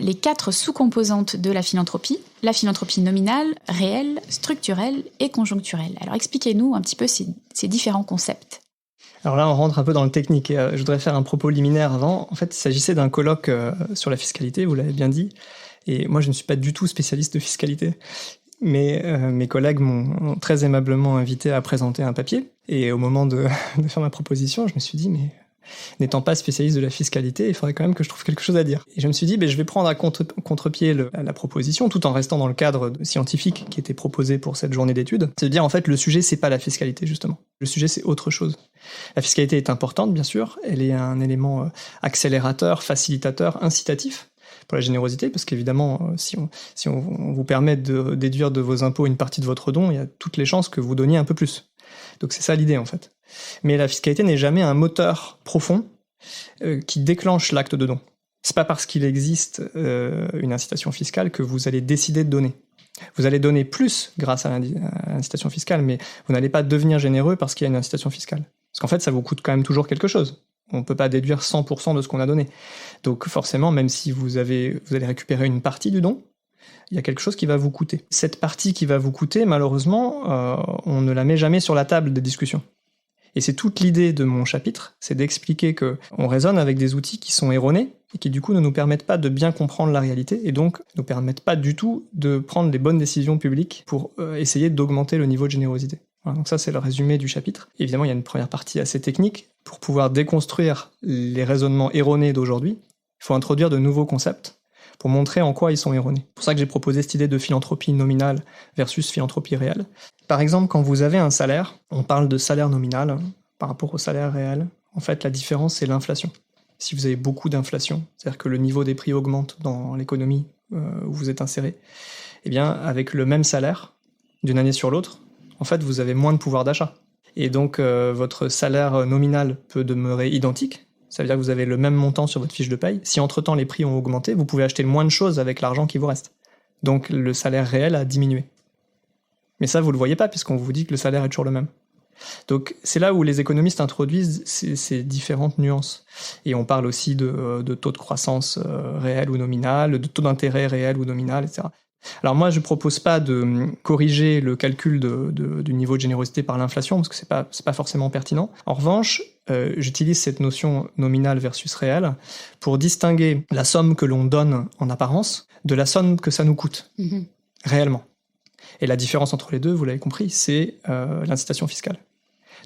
les 4 sous-composantes de la philanthropie nominale, réelle, structurelle et conjoncturelle. Alors expliquez-nous un petit peu ces différents concepts. Alors là, on rentre un peu dans le technique et je voudrais faire un propos liminaire avant. En fait, il s'agissait d'un colloque sur la fiscalité, vous l'avez bien dit. Et moi, je ne suis pas du tout spécialiste de fiscalité. Mais mes collègues m'ont très aimablement invité à présenter un papier. Et au moment de faire ma proposition, je me suis dit, mais n'étant pas spécialiste de la fiscalité, il faudrait quand même que je trouve quelque chose à dire. Et je me suis dit, je vais prendre à contre-pied la proposition, tout en restant dans le cadre scientifique qui était proposé pour cette journée d'études. C'est de dire, en fait, le sujet, c'est pas la fiscalité, justement. Le sujet, c'est autre chose. La fiscalité est importante, bien sûr. Elle est un élément accélérateur, facilitateur, incitatif pour la générosité, parce qu'évidemment, si on vous permet de déduire de vos impôts une partie de votre don, il y a toutes les chances que vous donniez un peu plus. Donc c'est ça l'idée, en fait. Mais la fiscalité n'est jamais un moteur profond qui déclenche l'acte de don. C'est pas parce qu'il existe une incitation fiscale que vous allez décider de donner. Vous allez donner plus grâce à l'incitation fiscale, mais vous n'allez pas devenir généreux parce qu'il y a une incitation fiscale. Parce qu'en fait, ça vous coûte quand même toujours quelque chose. On ne peut pas déduire 100% de ce qu'on a donné. Donc forcément, même si vous allez récupérer une partie du don, il y a quelque chose qui va vous coûter. Cette partie qui va vous coûter, malheureusement, on ne la met jamais sur la table des discussions. Et c'est toute l'idée de mon chapitre, c'est d'expliquer qu'on raisonne avec des outils qui sont erronés et qui du coup ne nous permettent pas de bien comprendre la réalité et donc ne nous permettent pas du tout de prendre les bonnes décisions publiques pour essayer d'augmenter le niveau de générosité. Voilà, donc ça c'est le résumé du chapitre. Évidemment, il y a une première partie assez technique. Pour pouvoir déconstruire les raisonnements erronés d'aujourd'hui, il faut introduire de nouveaux concepts pour montrer en quoi ils sont erronés. C'est pour ça que j'ai proposé cette idée de philanthropie nominale versus philanthropie réelle. Par exemple, quand vous avez un salaire, on parle de salaire nominal par rapport au salaire réel. En fait, la différence, c'est l'inflation. Si vous avez beaucoup d'inflation, c'est-à-dire que le niveau des prix augmente dans l'économie où vous êtes inséré, eh bien, avec le même salaire, d'une année sur l'autre, en fait, vous avez moins de pouvoir d'achat. Et donc, votre salaire nominal peut demeurer identique. Ça veut dire que vous avez le même montant sur votre fiche de paye. Si entre-temps les prix ont augmenté, vous pouvez acheter moins de choses avec l'argent qui vous reste. Donc, le salaire réel a diminué. Mais ça, vous le voyez pas, puisqu'on vous dit que le salaire est toujours le même. Donc, c'est là où les économistes introduisent ces différentes nuances. Et on parle aussi de taux de croissance réel ou nominal, de taux d'intérêt réel ou nominal, etc. Alors moi, je propose pas de corriger le calcul du niveau de générosité par l'inflation, parce que c'est pas forcément pertinent. En revanche, j'utilise cette notion nominale versus réelle pour distinguer la somme que l'on donne en apparence de la somme que ça nous coûte, réellement. Et la différence entre les deux, vous l'avez compris, c'est l'incitation fiscale.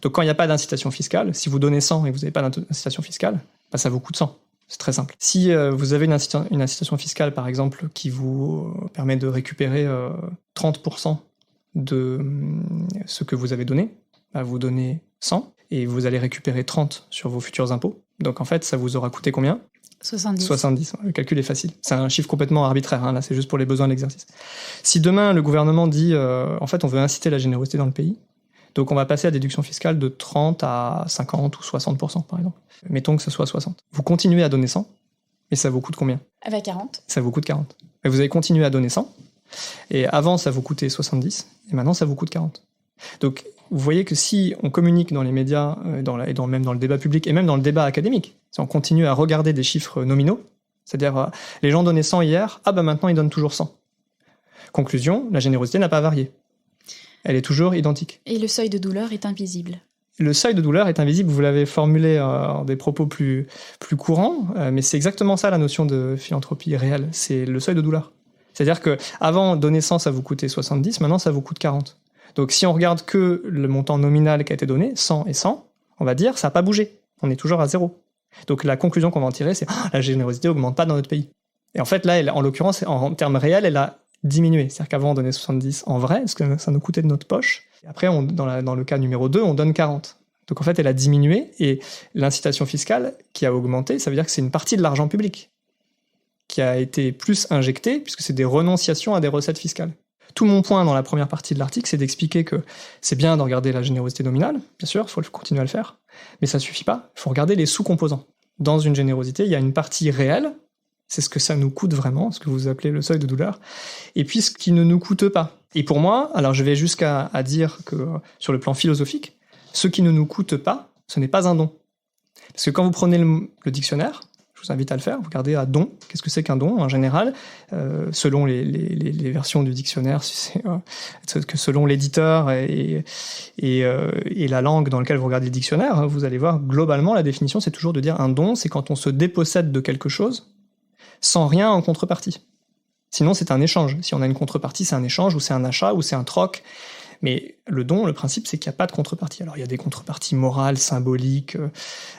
Donc quand il n'y a pas d'incitation fiscale, si vous donnez 100 et que vous n'avez pas d'incitation fiscale, ça vous coûte 100. C'est très simple. Si vous avez une incitation fiscale, par exemple, qui vous permet de récupérer 30% de ce que vous avez donné, vous donnez 100 et vous allez récupérer 30 sur vos futurs impôts. Donc en fait, ça vous aura coûté combien ? 70. Le calcul est facile. C'est un chiffre complètement arbitraire, là c'est juste pour les besoins de l'exercice. Si demain le gouvernement dit en fait on veut inciter la générosité dans le pays, donc on va passer à déduction fiscale de 30 à 50 ou 60% par exemple. Mettons que ce soit 60. Vous continuez à donner 100, mais ça vous coûte combien ? 40. Ça vous coûte 40. Et vous avez continué à donner 100, et avant ça vous coûtait 70, et maintenant ça vous coûte 40. Donc vous voyez que si on communique dans les médias, même dans le débat public, et même dans le débat académique, si on continue à regarder des chiffres nominaux, c'est-à-dire les gens donnaient 100 hier, maintenant ils donnent toujours 100. Conclusion, la générosité n'a pas varié. Elle est toujours identique. Et le seuil de douleur est invisible. Le seuil de douleur est invisible, vous l'avez formulé en des propos plus courants, mais c'est exactement ça la notion de philanthropie réelle, c'est le seuil de douleur. C'est-à-dire que avant donner 100, ça vous coûtait 70, maintenant ça vous coûte 40. Donc si on regarde que le montant nominal qui a été donné, 100 et 100, on va dire ça n'a pas bougé, on est toujours à 0. Donc la conclusion qu'on va en tirer, c'est la générosité n'augmente pas dans notre pays. Et en fait là, en l'occurrence, en termes réels, elle a diminué. C'est-à-dire qu'avant on donnait 70 en vrai, parce que ça nous coûtait de notre poche. Et après, dans le cas numéro 2, on donne 40. Donc en fait, elle a diminué, et l'incitation fiscale qui a augmenté, ça veut dire que c'est une partie de l'argent public qui a été plus injectée, puisque c'est des renonciations à des recettes fiscales. Tout mon point dans la première partie de l'article, c'est d'expliquer que c'est bien de regarder la générosité nominale, bien sûr, il faut continuer à le faire, mais ça suffit pas, il faut regarder les sous-composants. Dans une générosité, il y a une partie réelle, c'est ce que ça nous coûte vraiment, ce que vous appelez le seuil de douleur, et puis ce qui ne nous coûte pas. Et pour moi, alors je vais jusqu'à dire que sur le plan philosophique, ce qui ne nous coûte pas, ce n'est pas un don. Parce que quand vous prenez le dictionnaire, je vous invite à le faire, vous regardez à don, qu'est-ce que c'est qu'un don en général, selon les versions du dictionnaire, que selon l'éditeur et la langue dans laquelle vous regardez le dictionnaire, vous allez voir globalement la définition, c'est toujours de dire un don, c'est quand on se dépossède de quelque chose sans rien en contrepartie. Sinon, c'est un échange. Si on a une contrepartie, c'est un échange, ou c'est un achat, ou c'est un troc. Mais le don, le principe, c'est qu'il n'y a pas de contrepartie. Alors, il y a des contreparties morales, symboliques.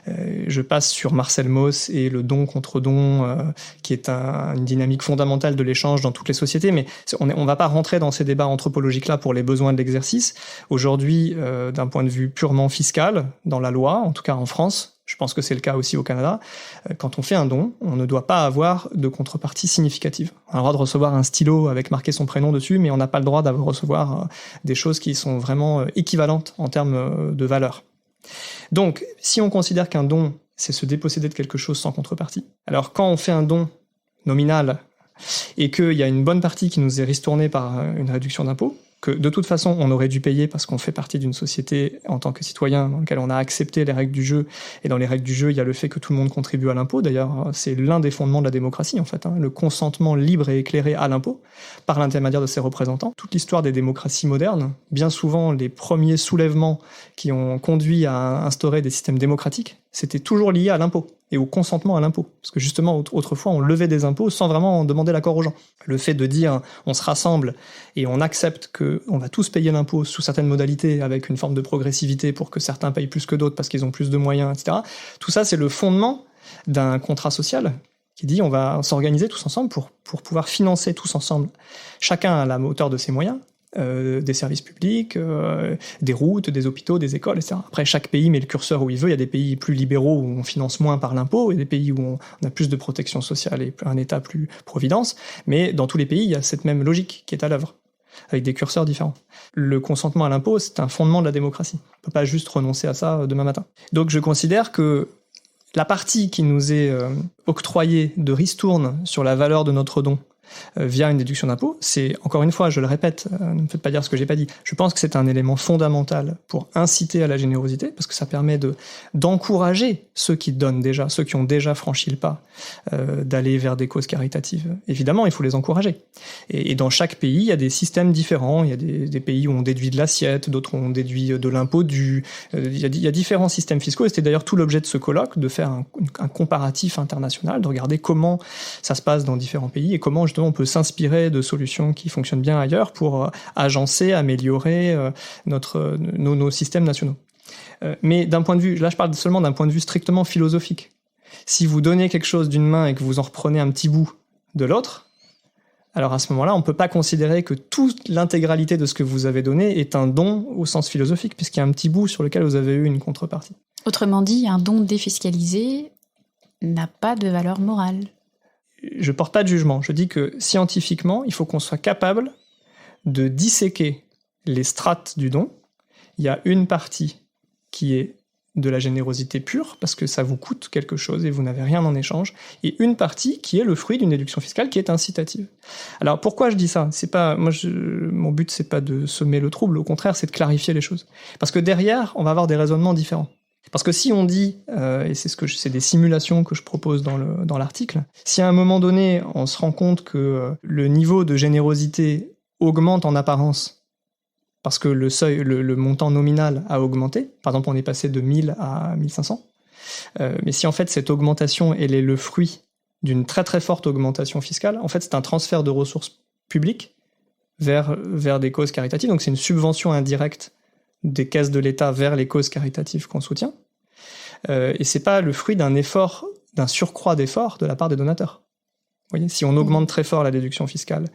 Je passe sur Marcel Mauss et le don contre don, qui est une dynamique fondamentale de l'échange dans toutes les sociétés. Mais on ne va pas rentrer dans ces débats anthropologiques-là pour les besoins de l'exercice. Aujourd'hui, d'un point de vue purement fiscal, dans la loi, en tout cas en France, je pense que c'est le cas aussi au Canada, quand on fait un don, on ne doit pas avoir de contrepartie significative. On a le droit de recevoir un stylo avec marqué son prénom dessus, mais on n'a pas le droit de recevoir des choses qui sont vraiment équivalentes en termes de valeur. Donc, si on considère qu'un don, c'est se déposséder de quelque chose sans contrepartie, alors quand on fait un don nominal et qu'il y a une bonne partie qui nous est ristournée par une réduction d'impôt, que de toute façon on aurait dû payer parce qu'on fait partie d'une société en tant que citoyen dans laquelle on a accepté les règles du jeu, et dans les règles du jeu il y a le fait que tout le monde contribue à l'impôt. D'ailleurs c'est l'un des fondements de la démocratie en fait, le consentement libre et éclairé à l'impôt par l'intermédiaire de ses représentants. Toute l'histoire des démocraties modernes, bien souvent les premiers soulèvements qui ont conduit à instaurer des systèmes démocratiques, c'était toujours lié à l'impôt et au consentement à l'impôt. Parce que justement, autrefois, on levait des impôts sans vraiment demander l'accord aux gens. Le fait de dire, on se rassemble et on accepte qu'on va tous payer l'impôt sous certaines modalités avec une forme de progressivité pour que certains payent plus que d'autres parce qu'ils ont plus de moyens, etc. Tout ça, c'est le fondement d'un contrat social qui dit on va s'organiser tous ensemble pour pouvoir financer tous ensemble, chacun à la hauteur de ses moyens, des services publics, des routes, des hôpitaux, des écoles, etc. Après, chaque pays met le curseur où il veut. Il y a des pays plus libéraux où on finance moins par l'impôt, et des pays où on a plus de protection sociale et un État plus providence. Mais dans tous les pays, il y a cette même logique qui est à l'œuvre, avec des curseurs différents. Le consentement à l'impôt, c'est un fondement de la démocratie. On ne peut pas juste renoncer à ça demain matin. Donc je considère que la partie qui nous est octroyée de ristourne sur la valeur de notre don via une déduction d'impôt, c'est, encore une fois, je le répète, ne me faites pas dire ce que j'ai pas dit, je pense que c'est un élément fondamental pour inciter à la générosité, parce que ça permet d'encourager ceux qui donnent déjà, ceux qui ont déjà franchi le pas, d'aller vers des causes caritatives. Évidemment, il faut les encourager. Et dans chaque pays, il y a des systèmes différents, il y a des pays où on déduit de l'assiette, d'autres où on déduit de l'impôt dû, il y a différents systèmes fiscaux, et c'était d'ailleurs tout l'objet de ce colloque, de faire un comparatif international, de regarder comment ça se passe dans différents pays, et comment justement on peut s'inspirer de solutions qui fonctionnent bien ailleurs pour agencer, améliorer nos systèmes nationaux. Mais d'un point de vue, là je parle seulement d'un point de vue strictement philosophique. Si vous donnez quelque chose d'une main et que vous en reprenez un petit bout de l'autre, alors à ce moment-là, on ne peut pas considérer que toute l'intégralité de ce que vous avez donné est un don au sens philosophique, puisqu'il y a un petit bout sur lequel vous avez eu une contrepartie. Autrement dit, un don défiscalisé n'a pas de valeur morale. Je porte pas de jugement. Je dis que scientifiquement, il faut qu'on soit capable de disséquer les strates du don. Il y a une partie qui est de la générosité pure, parce que ça vous coûte quelque chose et vous n'avez rien en échange, et une partie qui est le fruit d'une déduction fiscale qui est incitative. Alors pourquoi je dis ça ? C'est pas, mon but c'est pas de semer le trouble, au contraire c'est de clarifier les choses. Parce que derrière, on va avoir des raisonnements différents. Parce que si on dit, et c'est des simulations que je propose dans l'article, si à un moment donné on se rend compte que le niveau de générosité augmente en apparence, parce que le seuil, le montant nominal a augmenté. Par exemple, on est passé de 1000 à 1500. Mais si en fait cette augmentation elle est le fruit d'une très très forte augmentation fiscale, en fait c'est un transfert de ressources publiques vers des causes caritatives. Donc c'est une subvention indirecte des caisses de l'État vers les causes caritatives qu'on soutient. Et c'est pas le fruit d'un effort, d'un surcroît d'effort de la part des donateurs. Vous voyez, si on augmente très fort la déduction fiscale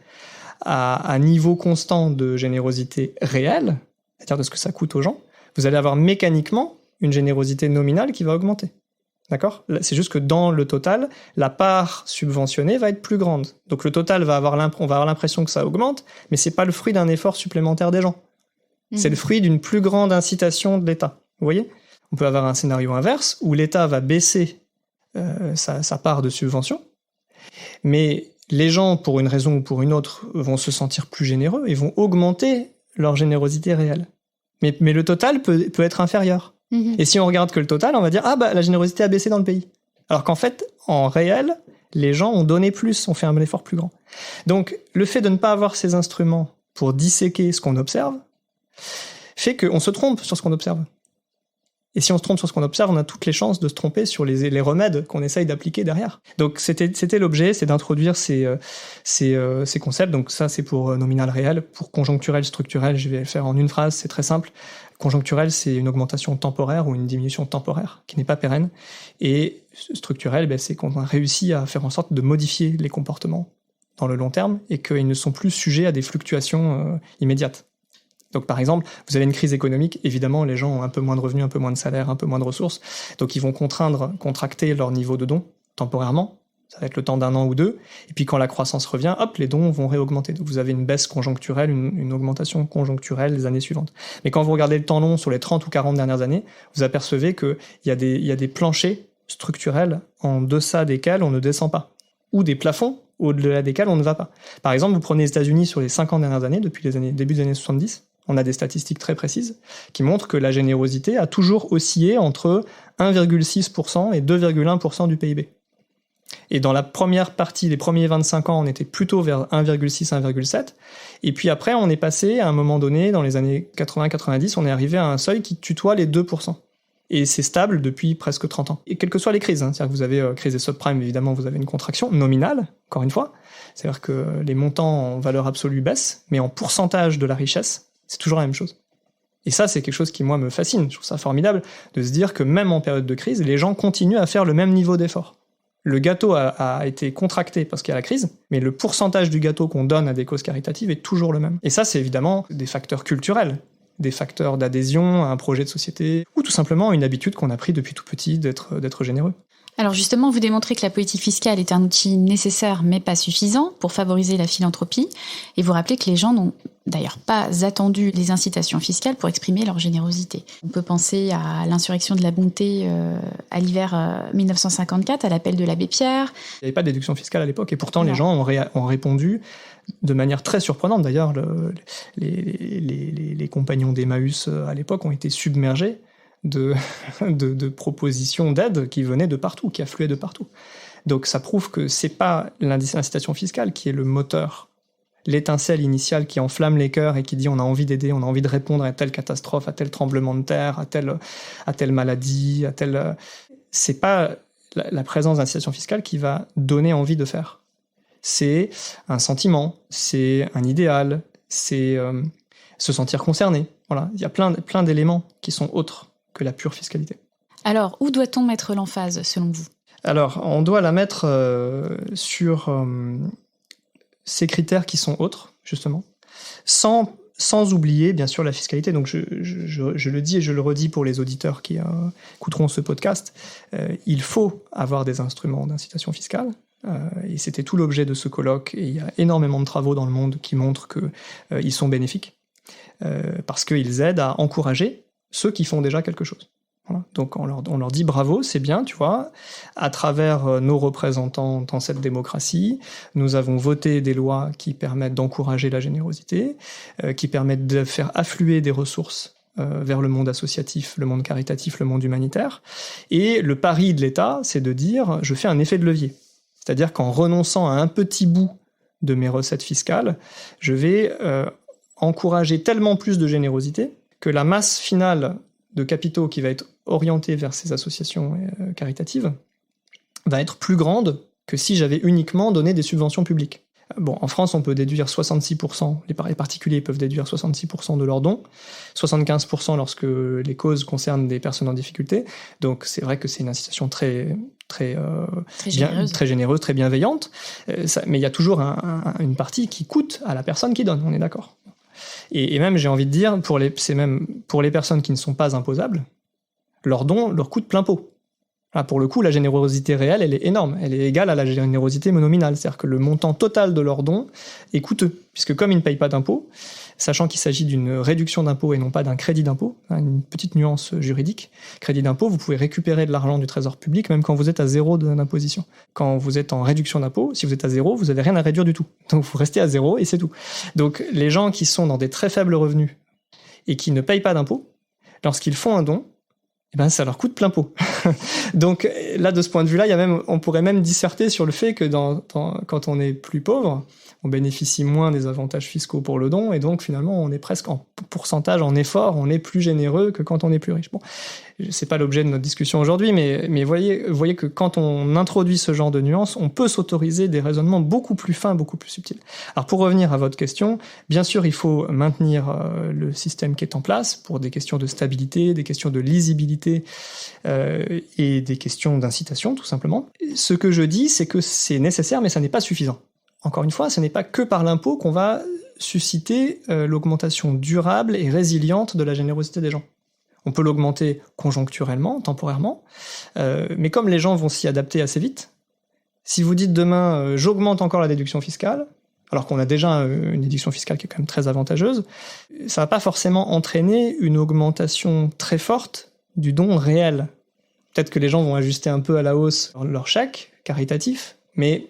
à un niveau constant de générosité réelle, c'est-à-dire de ce que ça coûte aux gens, vous allez avoir mécaniquement une générosité nominale qui va augmenter. D'accord ? C'est juste que dans le total, la part subventionnée va être plus grande. Donc le total on va avoir l'impression que ça augmente, mais c'est pas le fruit d'un effort supplémentaire des gens. C'est le fruit d'une plus grande incitation de l'État. Vous voyez ? On peut avoir un scénario inverse où l'État va baisser sa part de subvention, mais les gens, pour une raison ou pour une autre, vont se sentir plus généreux et vont augmenter leur générosité réelle. Mais le total peut être inférieur. Et si on regarde que le total, on va dire « Ah bah la générosité a baissé dans le pays ». Alors qu'en fait, en réel, les gens ont donné plus, ont fait un effort plus grand. Donc le fait de ne pas avoir ces instruments pour disséquer ce qu'on observe fait qu'on se trompe sur ce qu'on observe. Et si on se trompe sur ce qu'on observe, on a toutes les chances de se tromper sur les remèdes qu'on essaye d'appliquer derrière. Donc c'était l'objet, c'est d'introduire ces concepts. Donc ça, c'est pour nominal réel. Pour conjoncturel, structurel, je vais le faire en une phrase, c'est très simple. Conjoncturel, c'est une augmentation temporaire ou une diminution temporaire qui n'est pas pérenne. Et structurel, c'est qu'on a réussi à faire en sorte de modifier les comportements dans le long terme et qu'ils ne sont plus sujets à des fluctuations immédiates. Donc par exemple, vous avez une crise économique, évidemment les gens ont un peu moins de revenus, un peu moins de salaire, un peu moins de ressources, donc ils vont contracter leur niveau de dons temporairement, ça va être le temps d'un an ou deux, et puis quand la croissance revient, hop, les dons vont réaugmenter. Donc vous avez une baisse conjoncturelle, une augmentation conjoncturelle les années suivantes. Mais quand vous regardez le temps long sur les 30 ou 40 dernières années, vous apercevez qu'il y a des planchers structurels en deçà desquels on ne descend pas, ou des plafonds au-delà desquels on ne va pas. Par exemple, vous prenez les États-Unis sur les 50 dernières années, depuis début des années 70, on a des statistiques très précises qui montrent que la générosité a toujours oscillé entre 1,6% et 2,1% du PIB. Et dans la première partie, les premiers 25 ans, on était plutôt vers 1,6, 1,7. Et puis après, on est passé, à un moment donné, dans les années 80-90, on est arrivé à un seuil qui tutoie les 2%. Et c'est stable depuis presque 30 ans. Et quelles que soient les crises, c'est-à-dire que vous avez crise des subprimes, évidemment, vous avez une contraction nominale, encore une fois. C'est-à-dire que les montants en valeur absolue baissent, mais en pourcentage de la richesse, c'est toujours la même chose. Et ça, c'est quelque chose qui, moi, me fascine. Je trouve ça formidable de se dire que même en période de crise, les gens continuent à faire le même niveau d'effort. Le gâteau a été contracté parce qu'il y a la crise, mais le pourcentage du gâteau qu'on donne à des causes caritatives est toujours le même. Et ça, c'est évidemment des facteurs culturels, des facteurs d'adhésion à un projet de société, ou tout simplement une habitude qu'on a pris depuis tout petit d'être généreux. Alors justement, vous démontrez que la politique fiscale est un outil nécessaire mais pas suffisant pour favoriser la philanthropie, et vous rappelez que les gens n'ont d'ailleurs pas attendu les incitations fiscales pour exprimer leur générosité. On peut penser à l'insurrection de la bonté à l'hiver 1954, à l'appel de l'abbé Pierre. Il n'y avait pas de déduction fiscale à l'époque, et pourtant les gens ont répondu de manière très surprenante. D'ailleurs, les compagnons d'Emmaüs à l'époque ont été submergés de propositions d'aide qui venaient de partout, qui affluaient de partout. Donc ça prouve que c'est pas l'incitation fiscale qui est le moteur, l'étincelle initiale qui enflamme les cœurs et qui dit on a envie d'aider, on a envie de répondre à telle catastrophe, à tel tremblement de terre, à telle maladie, c'est pas la présence d'incitation fiscale qui va donner envie de faire. C'est un sentiment, c'est un idéal, c'est se sentir concerné. Voilà, il y a plein d'éléments qui sont autres que la pure fiscalité. Alors, où doit-on mettre l'emphase, selon vous ? Alors, on doit la mettre sur ces critères qui sont autres, justement, sans oublier, bien sûr, la fiscalité. Donc, je le dis et je le redis pour les auditeurs qui écouteront ce podcast, il faut avoir des instruments d'incitation fiscale, et c'était tout l'objet de ce colloque, et il y a énormément de travaux dans le monde qui montrent qu'ils sont bénéfiques, parce qu'ils aident à encourager ceux qui font déjà quelque chose. Voilà. Donc on leur dit bravo, c'est bien, tu vois, à travers nos représentants dans cette démocratie, nous avons voté des lois qui permettent d'encourager la générosité, qui permettent de faire affluer des ressources vers le monde associatif, le monde caritatif, le monde humanitaire. Et le pari de l'État, c'est de dire, je fais un effet de levier. C'est-à-dire qu'en renonçant à un petit bout de mes recettes fiscales, je vais encourager tellement plus de générosité que la masse finale de capitaux qui va être orientée vers ces associations caritatives va être plus grande que si j'avais uniquement donné des subventions publiques. Bon, en France, on peut déduire 66%, les particuliers peuvent déduire 66% de leurs dons, 75% lorsque les causes concernent des personnes en difficulté, donc c'est vrai que c'est une incitation très généreuse, très bienveillante, mais il y a toujours une partie qui coûte à la personne qui donne, on est d'accord. Et même, j'ai envie de dire, c'est même pour les personnes qui ne sont pas imposables, leurs dons leur coûtent plein pot. Là, pour le coup, la générosité réelle, elle est énorme. Elle est égale à la générosité nominale. C'est-à-dire que le montant total de leurs dons est coûteux. Puisque comme ils ne payent pas d'impôts, sachant qu'il s'agit d'une réduction d'impôt et non pas d'un crédit d'impôt, une petite nuance juridique, crédit d'impôt, vous pouvez récupérer de l'argent du trésor public même quand vous êtes à 0 d'imposition. Quand vous êtes en réduction d'impôt, si vous êtes à 0, vous n'avez rien à réduire du tout. Donc vous restez à 0 et c'est tout. Donc les gens qui sont dans des très faibles revenus et qui ne payent pas d'impôt, lorsqu'ils font un don, eh ben, ça leur coûte plein pot. Donc là, de ce point de vue-là, on pourrait même disserter sur le fait que quand on est plus pauvre, on bénéficie moins des avantages fiscaux pour le don, et donc finalement, on est presque en pourcentage, en effort, on est plus généreux que quand on est plus riche. Bon, c'est pas l'objet de notre discussion aujourd'hui, mais voyez que quand on introduit ce genre de nuances, on peut s'autoriser des raisonnements beaucoup plus fins, beaucoup plus subtils. Alors pour revenir à votre question, bien sûr, il faut maintenir le système qui est en place pour des questions de stabilité, des questions de lisibilité et des questions d'incitation, tout simplement. Ce que je dis, c'est que c'est nécessaire, mais ça n'est pas suffisant. Encore une fois, ce n'est pas que par l'impôt qu'on va susciter l'augmentation durable et résiliente de la générosité des gens. On peut l'augmenter conjoncturellement, temporairement, mais comme les gens vont s'y adapter assez vite, si vous dites demain j'augmente encore la déduction fiscale, alors qu'on a déjà une déduction fiscale qui est quand même très avantageuse, ça va pas forcément entraîner une augmentation très forte du don réel. Peut-être que les gens vont ajuster un peu à la hausse leur chèque caritatif, mais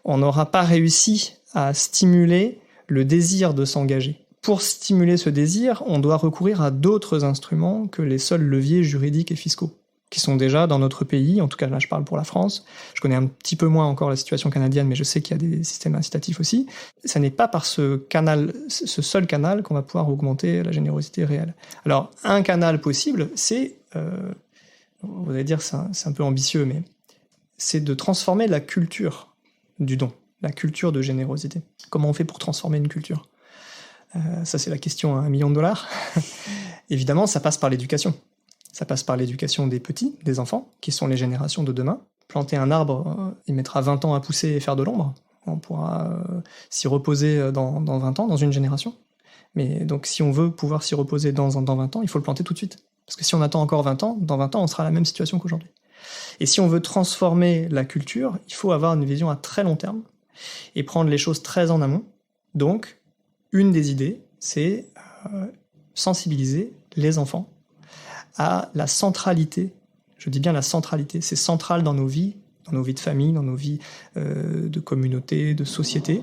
on n'aura pas réussi à stimuler le désir de s'engager. Pour stimuler ce désir, on doit recourir à d'autres instruments que les seuls leviers juridiques et fiscaux, qui sont déjà dans notre pays, en tout cas là je parle pour la France, je connais un petit peu moins encore la situation canadienne, mais je sais qu'il y a des systèmes incitatifs aussi. Ça n'est pas par ce seul canal qu'on va pouvoir augmenter la générosité réelle. Alors un canal possible, c'est, vous allez dire c'est un peu ambitieux, mais c'est de transformer la culture du don, la culture de générosité. Comment on fait pour transformer une culture ? Ça, c'est la question à $1 million. Évidemment, ça passe par l'éducation. Ça passe par l'éducation des petits, des enfants, qui sont les générations de demain. Planter un arbre, il mettra 20 ans à pousser et faire de l'ombre. On pourra s'y reposer dans 20 ans, dans une génération. Mais donc, si on veut pouvoir s'y reposer dans 20 ans, il faut le planter tout de suite. Parce que si on attend encore 20 ans, dans 20 ans, on sera à la même situation qu'aujourd'hui. Et si on veut transformer la culture, il faut avoir une vision à très long terme et prendre les choses très en amont. Donc, une des idées, c'est sensibiliser les enfants à la centralité. Je dis bien la centralité. C'est central dans nos vies de famille, dans nos vies de communauté, de société,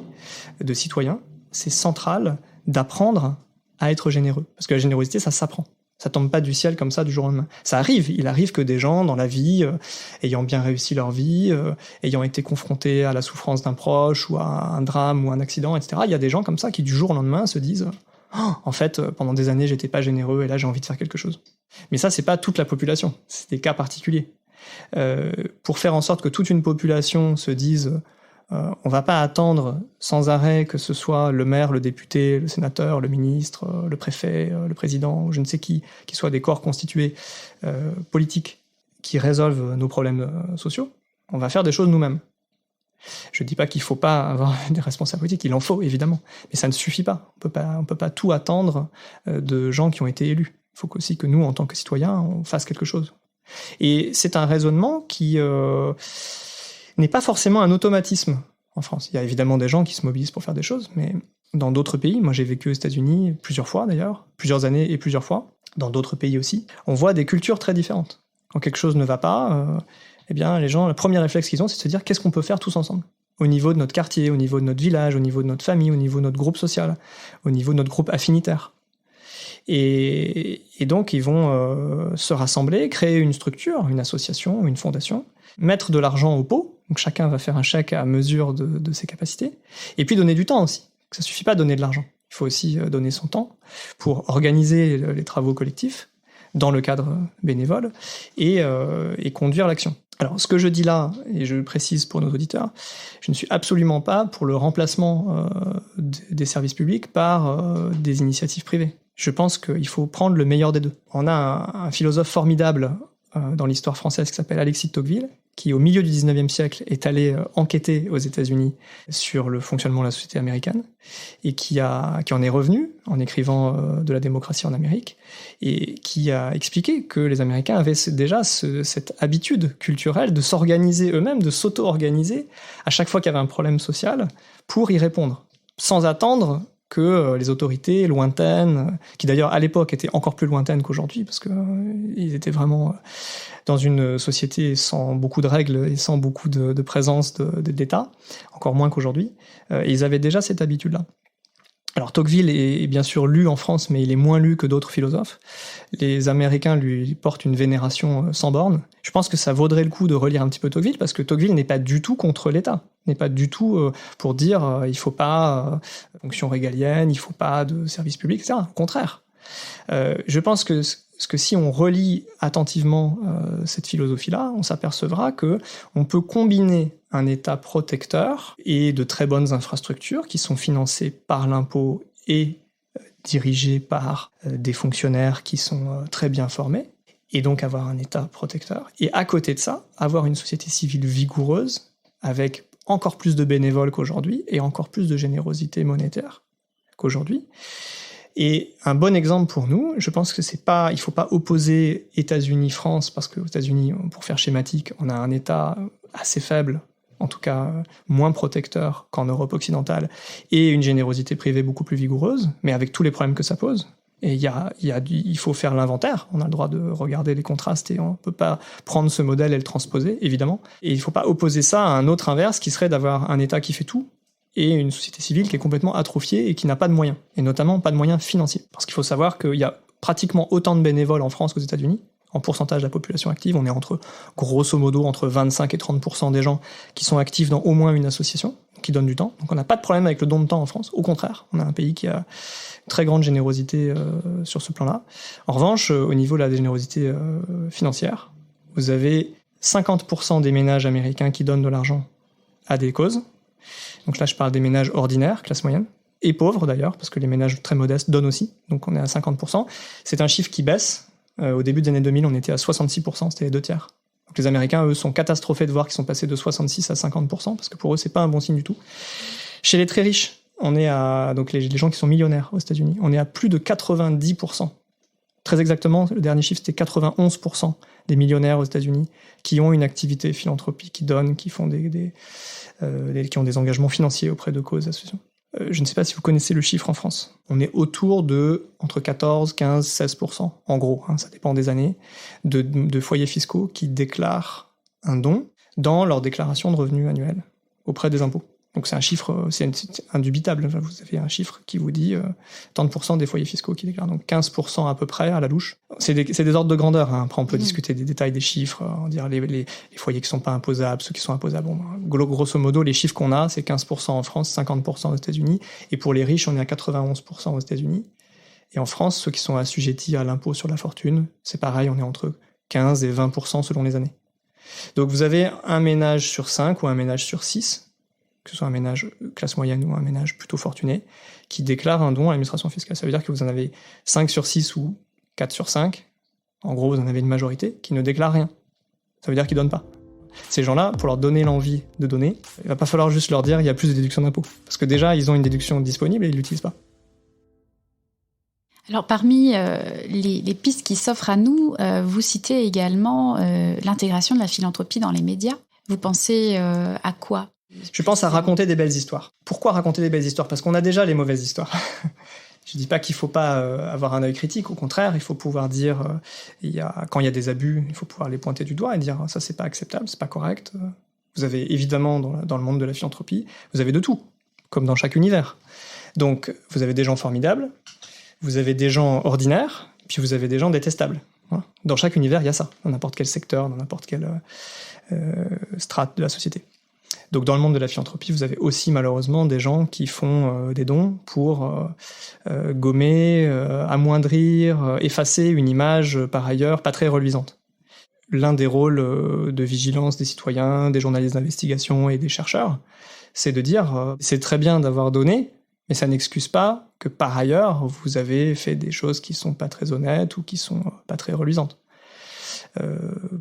de citoyens. C'est central d'apprendre à être généreux. Parce que la générosité, ça s'apprend. Ça tombe pas du ciel comme ça du jour au lendemain. Ça arrive, il arrive que des gens dans la vie, ayant bien réussi leur vie, ayant été confrontés à la souffrance d'un proche ou à un drame ou un accident, etc. Il y a des gens comme ça qui du jour au lendemain se disent oh, en fait, pendant des années, j'étais pas généreux et là, j'ai envie de faire quelque chose. Mais ça, c'est pas toute la population. C'est des cas particuliers. Pour faire en sorte que toute une population se dise On va pas attendre sans arrêt que ce soit le maire, le député, le sénateur, le ministre, le préfet, le président, je ne sais qui soient des corps constitués politiques qui résolvent nos problèmes sociaux. On va faire des choses nous-mêmes. Je dis pas qu'il faut pas avoir des responsables politiques, il en faut évidemment, mais ça ne suffit pas. On peut pas tout attendre de gens qui ont été élus. Il faut aussi que nous, en tant que citoyens, on fasse quelque chose. Et c'est un raisonnement qui n'est pas forcément un automatisme en France. Il y a évidemment des gens qui se mobilisent pour faire des choses, mais dans d'autres pays, moi j'ai vécu aux États-Unis plusieurs fois d'ailleurs, plusieurs années et plusieurs fois, dans d'autres pays aussi, on voit des cultures très différentes. Quand quelque chose ne va pas, eh bien les gens, le premier réflexe qu'ils ont, c'est de se dire qu'est-ce qu'on peut faire tous ensemble, au niveau de notre quartier, au niveau de notre village, au niveau de notre famille, au niveau de notre groupe social, au niveau de notre groupe affinitaire. Et donc ils vont se rassembler, créer une structure, une association, une fondation, mettre de l'argent au pot, donc chacun va faire un chèque à mesure de ses capacités, et puis donner du temps aussi. Ça suffit pas de donner de l'argent, il faut aussi donner son temps pour organiser les travaux collectifs dans le cadre bénévole et conduire l'action. Alors ce que je dis là, et je le précise pour nos auditeurs, je ne suis absolument pas pour le remplacement des services publics par des initiatives privées. Je pense qu'il faut prendre le meilleur des deux. On a un philosophe formidable dans l'histoire française qui s'appelle Alexis de Tocqueville, qui au milieu du 19e siècle est allé enquêter aux États-Unis sur le fonctionnement de la société américaine et qui en est revenu en écrivant de la démocratie en Amérique et qui a expliqué que les Américains avaient déjà cette habitude culturelle de s'organiser eux-mêmes, de s'auto-organiser à chaque fois qu'il y avait un problème social pour y répondre, sans attendre que les autorités lointaines, qui d'ailleurs à l'époque étaient encore plus lointaines qu'aujourd'hui, parce qu'ils étaient vraiment dans une société sans beaucoup de règles et sans beaucoup de présence d'État, encore moins qu'aujourd'hui, et ils avaient déjà cette habitude-là. Alors Tocqueville est bien sûr lu en France, mais il est moins lu que d'autres philosophes. Les Américains lui portent une vénération sans borne. Je pense que ça vaudrait le coup de relire un petit peu Tocqueville, parce que Tocqueville n'est pas du tout contre l'État, n'est pas du tout pour dire il faut pas fonction régalienne, il faut pas de service public, etc. Au contraire. Je pense que si on relit attentivement cette philosophie-là, on s'apercevra que on peut combiner un État protecteur et de très bonnes infrastructures qui sont financées par l'impôt et dirigées par des fonctionnaires qui sont très bien formés, et donc avoir un État protecteur. Et à côté de ça, avoir une société civile vigoureuse avec encore plus de bénévoles qu'aujourd'hui et encore plus de générosité monétaire qu'aujourd'hui. Et un bon exemple pour nous, je pense que il faut pas opposer États-Unis-France, parce qu'aux États-Unis, pour faire schématique, on a un État assez faible, en tout cas moins protecteur qu'en Europe occidentale, et une générosité privée beaucoup plus vigoureuse, mais avec tous les problèmes que ça pose. Et il faut faire l'inventaire, on a le droit de regarder les contrastes et on peut pas prendre ce modèle et le transposer, évidemment. Et il faut pas opposer ça à un autre inverse qui serait d'avoir un État qui fait tout, et une société civile qui est complètement atrophiée et qui n'a pas de moyens, et notamment pas de moyens financiers. Parce qu'il faut savoir qu'il y a pratiquement autant de bénévoles en France qu'aux États-Unis. En pourcentage de la population active, on est grosso modo, entre 25 et 30% des gens qui sont actifs dans au moins une association, qui donnent du temps. Donc on n'a pas de problème avec le don de temps en France, au contraire, on a un pays qui a une très grande générosité sur ce plan-là. En revanche, au niveau de la générosité financière, vous avez 50% des ménages américains qui donnent de l'argent à des causes. Donc là, je parle des ménages ordinaires, classe moyenne, et pauvres d'ailleurs, parce que les ménages très modestes donnent aussi, donc on est à 50%. C'est un chiffre qui baisse. Au début des années 2000, on était à 66%, c'était les 2 tiers. Donc les Américains, eux, sont catastrophés de voir qu'ils sont passés de 66 à 50%, parce que pour eux, c'est pas un bon signe du tout. Chez les très riches, on est à, donc les gens qui sont millionnaires aux États-Unis, on est à plus de 90%. Très exactement, le dernier chiffre, c'était 91% des millionnaires aux États-Unis qui ont une activité philanthropique, qui donnent, qui font qui ont des engagements financiers auprès de causes, associations. Je ne sais pas si vous connaissez le chiffre en France. On est autour de entre 14, 15, 16%, en gros, ça dépend des années, de foyers fiscaux qui déclarent un don dans leur déclaration de revenus annuels auprès des impôts. Donc c'est un chiffre, c'est indubitable. Vous avez un chiffre qui vous dit tant de pourcents des foyers fiscaux qui déclarent, donc 15% à peu près à la louche. C'est des ordres de grandeur. Après on peut discuter des détails des chiffres, dire les foyers qui sont pas imposables, ceux qui sont imposables. Grosso modo, les chiffres qu'on a, c'est 15% en France, 50% aux États-Unis, et pour les riches, on est à 91% aux États-Unis. Et en France, ceux qui sont assujettis à l'impôt sur la fortune, c'est pareil, on est entre 15 et 20% selon les années. Donc vous avez un ménage sur 5 ou un ménage sur 6 que ce soit un ménage classe moyenne ou un ménage plutôt fortuné, qui déclare un don à l'administration fiscale. Ça veut dire que vous en avez 5 sur 6 ou 4 sur 5, en gros vous en avez une majorité, qui ne déclare rien. Ça veut dire qu'ils ne donnent pas. Ces gens-là, pour leur donner l'envie de donner, il ne va pas falloir juste leur dire il y a plus de déduction d'impôts. Parce que déjà, ils ont une déduction disponible et ils ne l'utilisent pas. Alors, parmi les pistes qui s'offrent à nous, vous citez également l'intégration de la philanthropie dans les médias. Vous pensez à quoi ? Je pense à raconter des belles histoires. Pourquoi raconter des belles histoires ? Parce qu'on a déjà les mauvaises histoires. Je ne dis pas qu'il ne faut pas avoir un œil critique, au contraire, il faut pouvoir dire, quand il y a des abus, il faut pouvoir les pointer du doigt et dire ça c'est pas acceptable, c'est pas correct. Vous avez évidemment dans le monde de la philanthropie, vous avez de tout, comme dans chaque univers. Donc vous avez des gens formidables, vous avez des gens ordinaires, puis vous avez des gens détestables. Dans chaque univers, il y a ça, dans n'importe quel secteur, dans n'importe quelle strate de la société. Donc dans le monde de la philanthropie, vous avez aussi malheureusement des gens qui font des dons pour gommer, amoindrir, effacer une image par ailleurs pas très reluisante. L'un des rôles de vigilance des citoyens, des journalistes d'investigation et des chercheurs, c'est de dire c'est très bien d'avoir donné, mais ça n'excuse pas que par ailleurs vous avez fait des choses qui sont pas très honnêtes ou qui sont pas très reluisantes.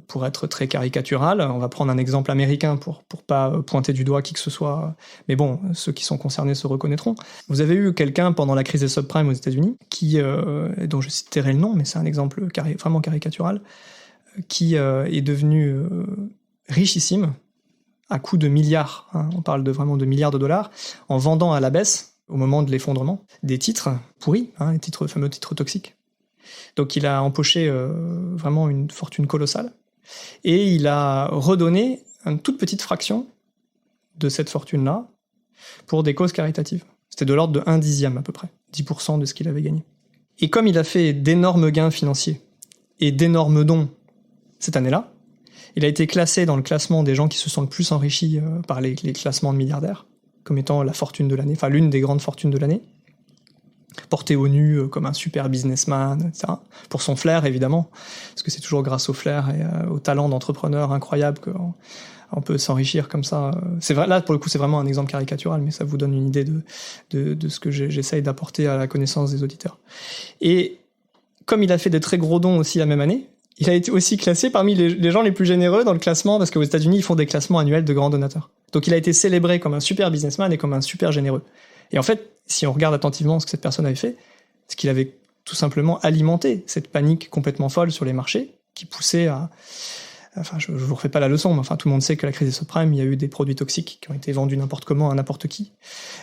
Pour être très caricatural, on va prendre un exemple américain pour pas pointer du doigt qui que ce soit, mais bon, ceux qui sont concernés se reconnaîtront. Vous avez eu quelqu'un pendant la crise des subprimes aux États-Unis, dont je citerai le nom, mais c'est un exemple vraiment caricatural, qui est devenu richissime à coût de milliards, on parle vraiment de milliards de dollars, en vendant à la baisse, au moment de l'effondrement, des titres pourris, les fameux titres toxiques. Donc il a empoché vraiment une fortune colossale et il a redonné une toute petite fraction de cette fortune-là pour des causes caritatives. C'était de l'ordre de 1/10 à peu près, 10% de ce qu'il avait gagné. Et comme il a fait d'énormes gains financiers et d'énormes dons cette année-là, il a été classé dans le classement des gens qui se sont le plus enrichis par les classements de milliardaires, comme étant la fortune de l'année, enfin l'une des grandes fortunes de l'année. Porté au nu comme un super businessman, etc. Pour son flair, évidemment, parce que c'est toujours grâce au flair et au talent d'entrepreneur incroyable qu'on peut s'enrichir comme ça. C'est vrai, là, pour le coup, c'est vraiment un exemple caricatural, mais ça vous donne une idée de ce que j'essaye d'apporter à la connaissance des auditeurs. Et comme il a fait des très gros dons aussi la même année, il a été aussi classé parmi les gens les plus généreux dans le classement, parce qu'aux États-Unis, ils font des classements annuels de grands donateurs. Donc il a été célébré comme un super businessman et comme un super généreux. Et en fait, si on regarde attentivement ce que cette personne avait fait, c'est qu'il avait tout simplement alimenté cette panique complètement folle sur les marchés, qui poussait à... Enfin, je vous refais pas la leçon, mais enfin, tout le monde sait que la crise des subprimes, il y a eu des produits toxiques qui ont été vendus n'importe comment à n'importe qui,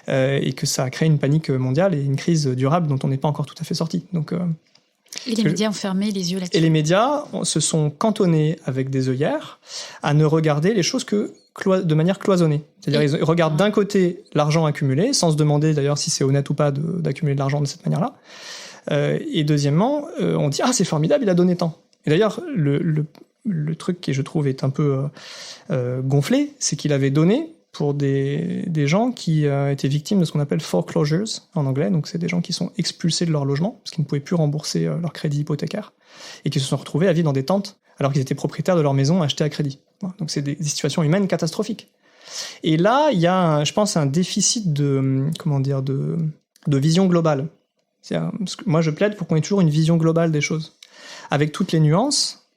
et que ça a créé une panique mondiale et une crise durable dont on n'est pas encore tout à fait sorti. Donc, et les médias ont fermé les yeux là-dessus. Et les médias se sont cantonnés avec des œillères à ne regarder les choses que de manière cloisonnée. C'est-à-dire ils regardent d'un côté l'argent accumulé, sans se demander d'ailleurs si c'est honnête ou pas d'accumuler de l'argent de cette manière-là. Et deuxièmement, on dit « Ah, c'est formidable, il a donné tant ». Et d'ailleurs, le truc qui, je trouve, est un peu gonflé, c'est qu'il avait donné pour des gens qui étaient victimes de ce qu'on appelle foreclosures en anglais. Donc c'est des gens qui sont expulsés de leur logement parce qu'ils ne pouvaient plus rembourser leur crédit hypothécaire et qui se sont retrouvés à vivre dans des tentes alors qu'ils étaient propriétaires de leur maison achetée à crédit. Donc c'est des situations humaines catastrophiques. Et là, il y a, je pense, un déficit de vision globale. Parce que moi, je plaide pour qu'on ait toujours une vision globale des choses, avec toutes les nuances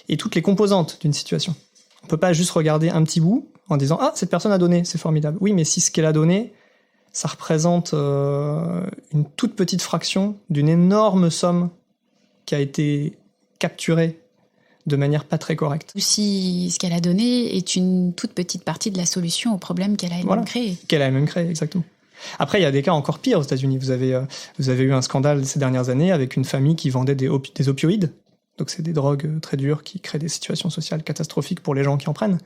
et toutes les composantes d'une situation. On peut pas juste regarder un petit bout en disant « Ah, cette personne a donné, c'est formidable ». Oui, mais si ce qu'elle a donné, ça représente une toute petite fraction d'une énorme somme qui a été capturée de manière pas très correcte. Si ce qu'elle a donné est une toute petite partie de la solution au problème qu'elle a elle-même créé. Qu'elle a elle-même créé, exactement. Après, il y a des cas encore pires aux États-Unis. Vous avez eu un scandale ces dernières années avec une famille qui vendait des opioïdes. Donc c'est des drogues très dures qui créent des situations sociales catastrophiques pour les gens qui en prennent,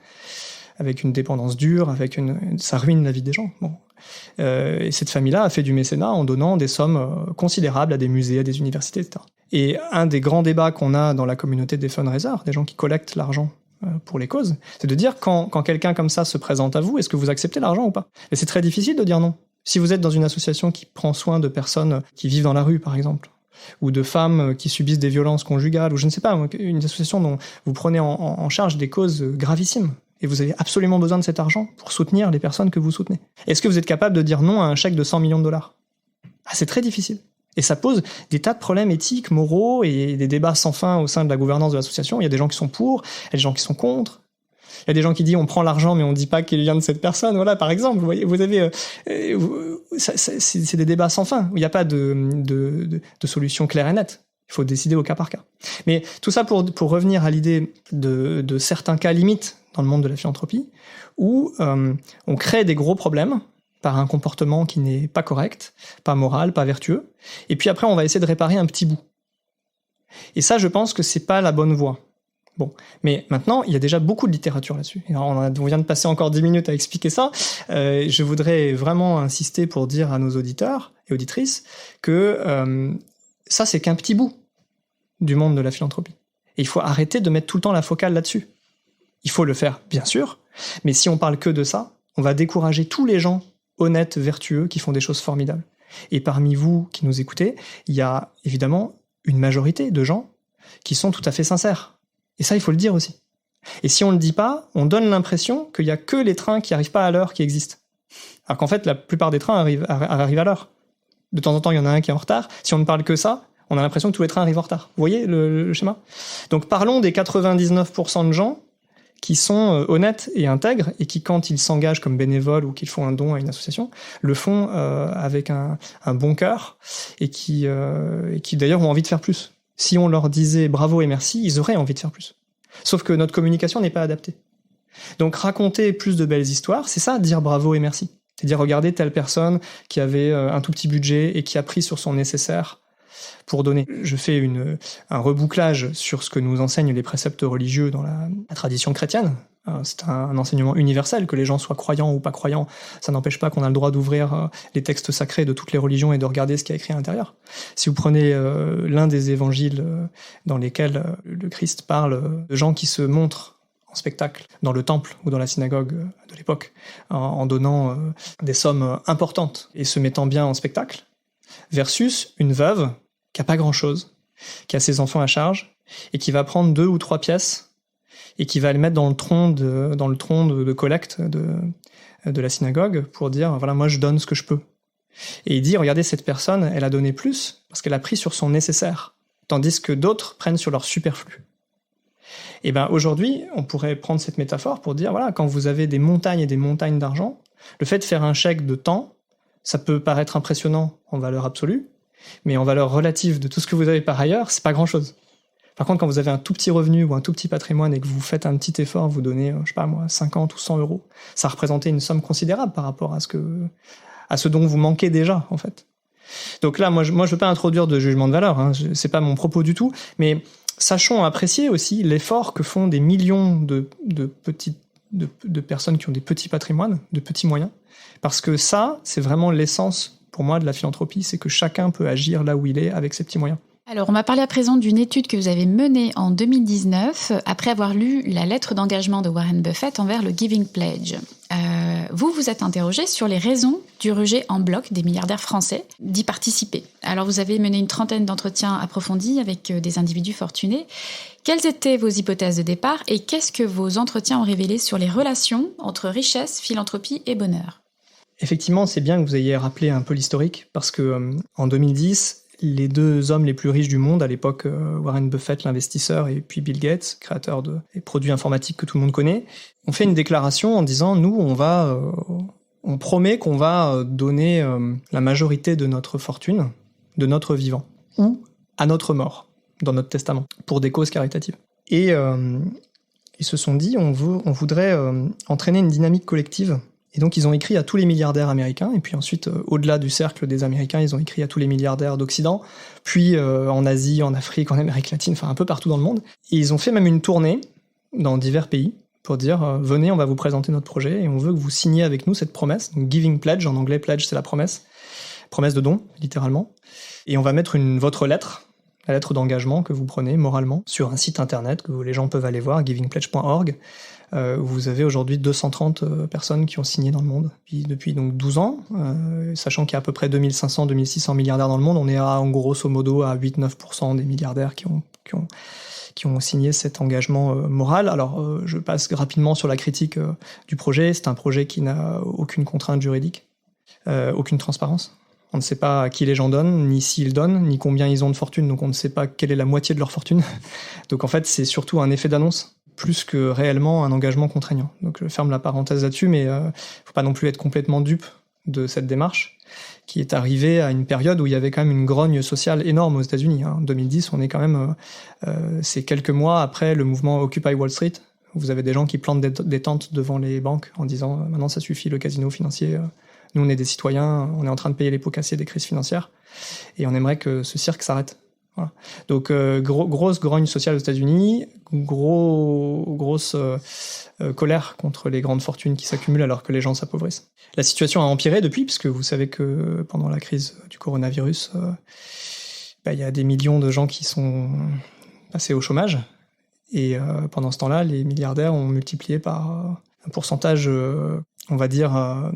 avec une dépendance dure, ça ruine la vie des gens. Bon. Et cette famille-là a fait du mécénat en donnant des sommes considérables à des musées, à des universités, etc. Et un des grands débats qu'on a dans la communauté des fundraisers, des gens qui collectent l'argent pour les causes, c'est de dire quand quelqu'un comme ça se présente à vous, est-ce que vous acceptez l'argent ou pas ? Et c'est très difficile de dire non. Si vous êtes dans une association qui prend soin de personnes qui vivent dans la rue, par exemple, ou de femmes qui subissent des violences conjugales, ou je ne sais pas, une association dont vous prenez en charge des causes gravissimes, Et vous avez absolument besoin de cet argent pour soutenir les personnes que vous soutenez. Est-ce que vous êtes capable de dire non à un chèque de 100 millions de dollars ? C'est très difficile. Et ça pose des tas de problèmes éthiques, moraux et des débats sans fin au sein de la gouvernance de l'association. Il y a des gens qui sont pour, il y a des gens qui sont contre. Il y a des gens qui disent on prend l'argent mais on dit pas qu'il vient de cette personne. Voilà, par exemple, vous voyez, vous avez, c'est des débats sans fin où il n'y a pas de solution claire et nette. Il faut décider au cas par cas. Mais tout ça pour revenir à l'idée de certains cas limites dans le monde de la philanthropie où on crée des gros problèmes par un comportement qui n'est pas correct, pas moral, pas vertueux. Et puis après, on va essayer de réparer un petit bout. Et ça, je pense que c'est pas la bonne voie. Bon, mais maintenant, il y a déjà beaucoup de littérature là-dessus. Et alors, on vient de passer encore 10 minutes à expliquer ça. Je voudrais vraiment insister pour dire à nos auditeurs et auditrices que ça, c'est qu'un petit bout du monde de la philanthropie. Et il faut arrêter de mettre tout le temps la focale là-dessus. Il faut le faire, bien sûr, mais si on parle que de ça, on va décourager tous les gens honnêtes, vertueux, qui font des choses formidables. Et parmi vous qui nous écoutez, il y a évidemment une majorité de gens qui sont tout à fait sincères. Et ça, il faut le dire aussi. Et si on ne le dit pas, on donne l'impression qu'il n'y a que les trains qui n'arrivent pas à l'heure qui existent. Alors qu'en fait, la plupart des trains arrivent à l'heure. De temps en temps, il y en a un qui est en retard. Si on ne parle que ça, on a l'impression que tous les trains arrivent en retard. Vous voyez le schéma ? Donc parlons des 99% de gens qui sont honnêtes et intègres et qui, quand ils s'engagent comme bénévoles ou qu'ils font un don à une association, le font avec un bon cœur et qui d'ailleurs ont envie de faire plus. Si on leur disait bravo et merci, ils auraient envie de faire plus. Sauf que notre communication n'est pas adaptée. Donc raconter plus de belles histoires, c'est ça, dire bravo et merci. C'est dire regardez telle personne qui avait un tout petit budget et qui a pris sur son nécessaire pour donner. Je fais un rebouclage sur ce que nous enseignent les préceptes religieux dans la tradition chrétienne. C'est un enseignement universel, que les gens soient croyants ou pas croyants. Ça n'empêche pas qu'on a le droit d'ouvrir les textes sacrés de toutes les religions et de regarder ce qu'il y a écrit à l'intérieur. Si vous prenez l'un des évangiles dans lesquels le Christ parle de gens qui se montrent en spectacle dans le temple ou dans la synagogue de l'époque, en donnant des sommes importantes et se mettant bien en spectacle, versus une veuve qui a pas grand-chose, qui a ses enfants à charge, et qui va prendre 2 ou 3 pièces, et qui va les mettre dans le tronc de collecte de la synagogue pour dire, voilà, moi je donne ce que je peux. Et il dit, regardez, cette personne, elle a donné plus, parce qu'elle a pris sur son nécessaire, tandis que d'autres prennent sur leur superflu. Et ben aujourd'hui, on pourrait prendre cette métaphore pour dire, voilà, quand vous avez des montagnes et des montagnes d'argent, le fait de faire un chèque de temps, ça peut paraître impressionnant en valeur absolue, mais en valeur relative de tout ce que vous avez par ailleurs, c'est pas grand-chose. Par contre, quand vous avez un tout petit revenu ou un tout petit patrimoine et que vous faites un petit effort, vous donnez, je sais pas moi, 50 ou 100 euros, ça représentait une somme considérable par rapport à ce dont vous manquez déjà, en fait. Donc là, moi, je veux pas introduire de jugement de valeur, hein, c'est pas mon propos du tout, mais sachons apprécier aussi l'effort que font des millions de personnes qui ont des petits patrimoines, de petits moyens, parce que ça, c'est vraiment l'essence, pour moi, de la philanthropie, c'est que chacun peut agir là où il est avec ses petits moyens. Alors, on m'a parlé à présent d'une étude que vous avez menée en 2019, après avoir lu la lettre d'engagement de Warren Buffett envers le Giving Pledge. Vous vous êtes interrogé sur les raisons du rejet en bloc des milliardaires français d'y participer. Alors, vous avez mené une 30aine d'entretiens approfondis avec des individus fortunés. Quelles étaient vos hypothèses de départ et qu'est-ce que vos entretiens ont révélé sur les relations entre richesse, philanthropie et bonheur ? Effectivement, c'est bien que vous ayez rappelé un peu l'historique, parce que en 2010, les 2 hommes les plus riches du monde, à l'époque Warren Buffett, l'investisseur, et puis Bill Gates, créateur des produits informatiques que tout le monde connaît, ont fait une déclaration en disant, nous, on promet qu'on va donner la majorité de notre fortune, de notre vivant, ou à notre mort, dans notre testament, pour des causes caritatives. Et ils se sont dit, on voudrait entraîner une dynamique collective. Et donc ils ont écrit à tous les milliardaires américains, et puis ensuite, au-delà du cercle des Américains, ils ont écrit à tous les milliardaires d'Occident, puis en Asie, en Afrique, en Amérique latine, enfin un peu partout dans le monde. Et ils ont fait même une tournée dans divers pays pour dire venez, on va vous présenter notre projet, et on veut que vous signiez avec nous cette promesse. Donc Giving Pledge, en anglais, pledge c'est la promesse de don, littéralement. Et on va mettre votre lettre, la lettre d'engagement que vous prenez moralement, sur un site internet que les gens peuvent aller voir, givingpledge.org. Vous avez aujourd'hui 230 personnes qui ont signé dans le monde. Puis depuis donc 12 ans, sachant qu'il y a à peu près 2500-2600 milliardaires dans le monde, on est en grosso modo à 8-9% des milliardaires qui qui ont signé cet engagement moral. Alors, je passe rapidement sur la critique du projet. C'est un projet qui n'a aucune contrainte juridique, aucune transparence. On ne sait pas à qui les gens donnent, ni s'ils donnent, ni combien ils ont de fortune, donc on ne sait pas quelle est la moitié de leur fortune. Donc en fait, c'est surtout un effet d'annonce, plus que réellement un engagement contraignant. Donc je ferme la parenthèse là-dessus, mais faut pas non plus être complètement dupe de cette démarche, qui est arrivée à une période où il y avait quand même une grogne sociale énorme aux États-Unis. En 2010, on est quand même, c'est quelques mois après le mouvement Occupy Wall Street. Vous avez des gens qui plantent des tentes devant les banques en disant maintenant ça suffit, le casino financier. Nous, on est des citoyens, on est en train de payer les pots cassés des crises financières, et on aimerait que ce cirque s'arrête. Voilà. Donc, grosse grogne sociale aux États-Unis, grosse colère contre les grandes fortunes qui s'accumulent alors que les gens s'appauvrissent. La situation a empiré depuis, puisque vous savez que pendant la crise du coronavirus, il y a des millions de gens qui sont passés au chômage, et pendant ce temps-là, les milliardaires ont multiplié par un pourcentage, on va dire,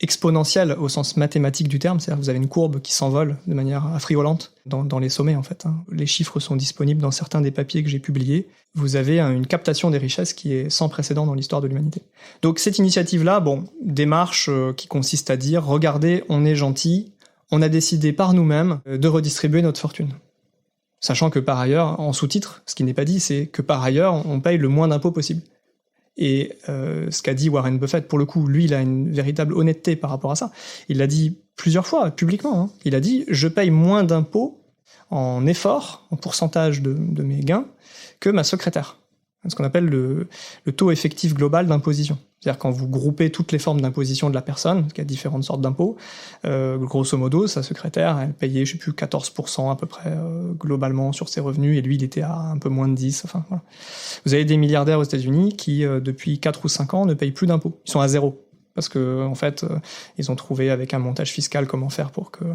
exponentielle au sens mathématique du terme, c'est-à-dire que vous avez une courbe qui s'envole de manière affriolante dans les sommets en fait. Les chiffres sont disponibles dans certains des papiers que j'ai publiés. Vous avez une captation des richesses qui est sans précédent dans l'histoire de l'humanité. Donc cette initiative-là, démarche qui consiste à dire, regardez, on est gentil, on a décidé par nous-mêmes de redistribuer notre fortune. Sachant que par ailleurs, en sous-titre, ce qui n'est pas dit, c'est que par ailleurs, on paye le moins d'impôts possible. Et ce qu'a dit Warren Buffett, pour le coup, lui, il a une véritable honnêteté par rapport à ça. Il l'a dit plusieurs fois, publiquement. Il a dit « Je paye moins d'impôts en effort, en pourcentage de mes gains, que ma secrétaire ». Ce qu'on appelle le taux effectif global d'imposition. C'est-à-dire quand vous groupez toutes les formes d'imposition de la personne, parce qu'il y a différentes sortes d'impôts, grosso modo, sa secrétaire, elle payait, 14% à peu près, globalement sur ses revenus, et lui, il était à un peu moins de 10%. Enfin, voilà. Vous avez des milliardaires aux États-Unis qui, depuis 4 ou 5 ans, ne payent plus d'impôts. Ils sont à zéro. Parce que, en fait, ils ont trouvé avec un montage fiscal comment faire pour que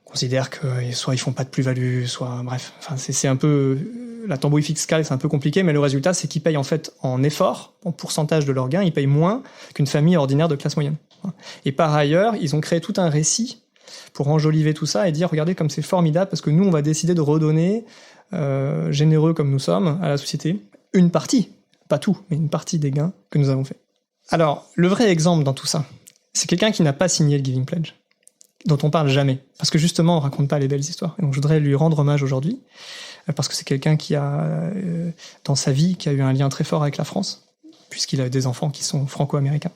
considère que soit ils font pas de plus-value, soit bref, enfin c'est un peu la tambouille fiscale, c'est un peu compliqué, mais le résultat c'est qu'ils payent en fait en effort, en pourcentage de leurs gains, ils payent moins qu'une famille ordinaire de classe moyenne. Et par ailleurs, ils ont créé tout un récit pour enjoliver tout ça et dire regardez comme c'est formidable parce que nous on va décider de redonner, généreux comme nous sommes, à la société, une partie, pas tout, mais une partie des gains que nous avons fait. Alors, le vrai exemple dans tout ça, c'est quelqu'un qui n'a pas signé le Giving Pledge, dont on parle jamais, parce que justement on raconte pas les belles histoires. Et donc je voudrais lui rendre hommage aujourd'hui, parce que c'est quelqu'un qui a, dans sa vie, qui a eu un lien très fort avec la France, puisqu'il a des enfants qui sont franco-américains.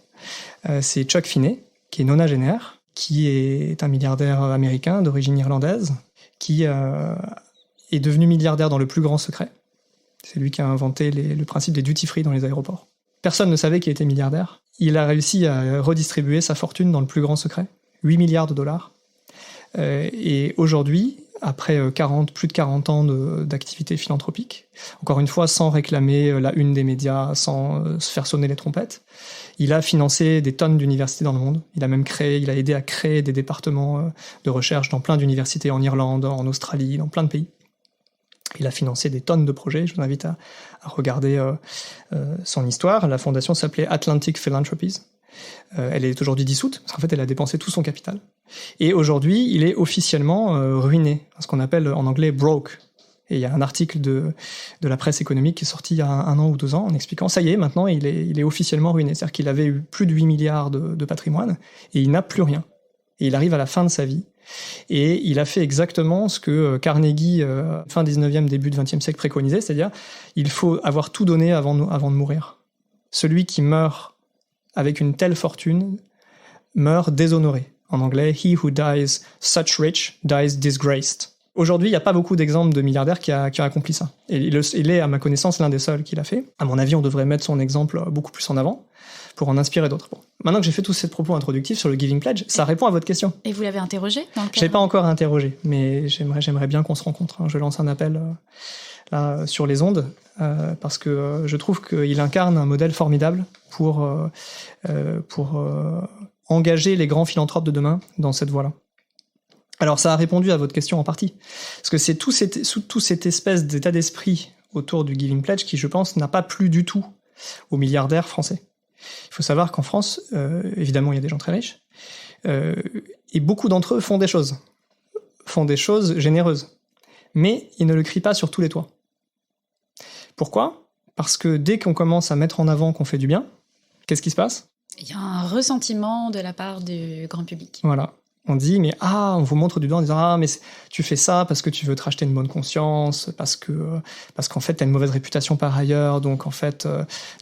C'est Chuck Finney, qui est nonagénaire, qui est un milliardaire américain d'origine irlandaise, qui est devenu milliardaire dans le plus grand secret. C'est lui qui a inventé le principe des duty-free dans les aéroports. Personne ne savait qu'il était milliardaire. Il a réussi à redistribuer sa fortune dans le plus grand secret. 8 milliards de dollars. Et aujourd'hui, après plus de 40 ans d'activité philanthropique, encore une fois, sans réclamer la une des médias, sans se faire sonner les trompettes, il a financé des tonnes d'universités dans le monde. Il a aidé à créer des départements de recherche dans plein d'universités en Irlande, en Australie, dans plein de pays. Il a financé des tonnes de projets. Je vous invite à regarder son histoire. La fondation s'appelait Atlantic Philanthropies. Elle est aujourd'hui dissoute, parce qu'en fait, elle a dépensé tout son capital. Et aujourd'hui, il est officiellement ruiné, ce qu'on appelle en anglais « broke ». Et il y a un article de la presse économique qui est sorti il y a 1 an ou 2 ans en expliquant « ça y est, maintenant, il est officiellement ruiné ». C'est-à-dire qu'il avait eu plus de 8 milliards de patrimoine, et il n'a plus rien. Et il arrive à la fin de sa vie. Et il a fait exactement ce que Carnegie, fin 19e, début de 20e siècle, préconisait, c'est-à-dire il faut avoir tout donné avant de mourir. Celui qui meurt avec une telle fortune meurt déshonoré. En anglais, he who dies such rich dies disgraced. Aujourd'hui, il n'y a pas beaucoup d'exemples de milliardaires qui a accompli ça. Et il est, à ma connaissance, l'un des seuls qui l'a fait. À mon avis, on devrait mettre son exemple beaucoup plus en avant pour en inspirer d'autres. Bon. Maintenant que j'ai fait tous ces propos introductifs sur le Giving Pledge, ça répond à votre question. Et vous l'avez interrogé dans le cadre ? Je l'ai pas encore interrogé, mais j'aimerais bien qu'on se rencontre. Je lance un appel là sur les ondes parce que je trouve qu'il incarne un modèle formidable pour engager les grands philanthropes de demain dans cette voie-là. Alors ça a répondu à votre question en partie, parce que c'est toute cette espèce d'état d'esprit autour du Giving Pledge qui, je pense, n'a pas plu du tout aux milliardaires français. Il faut savoir qu'en France, évidemment, il y a des gens très riches, et beaucoup d'entre eux font des choses généreuses, mais ils ne le crient pas sur tous les toits. Pourquoi ? Parce que dès qu'on commence à mettre en avant qu'on fait du bien, qu'est-ce qui se passe ? Il y a un ressentiment de la part du grand public. Voilà. On dit, mais on vous montre du doigt en disant, mais tu fais ça parce que tu veux te racheter une bonne conscience, parce qu'en fait, tu as une mauvaise réputation par ailleurs, donc en fait,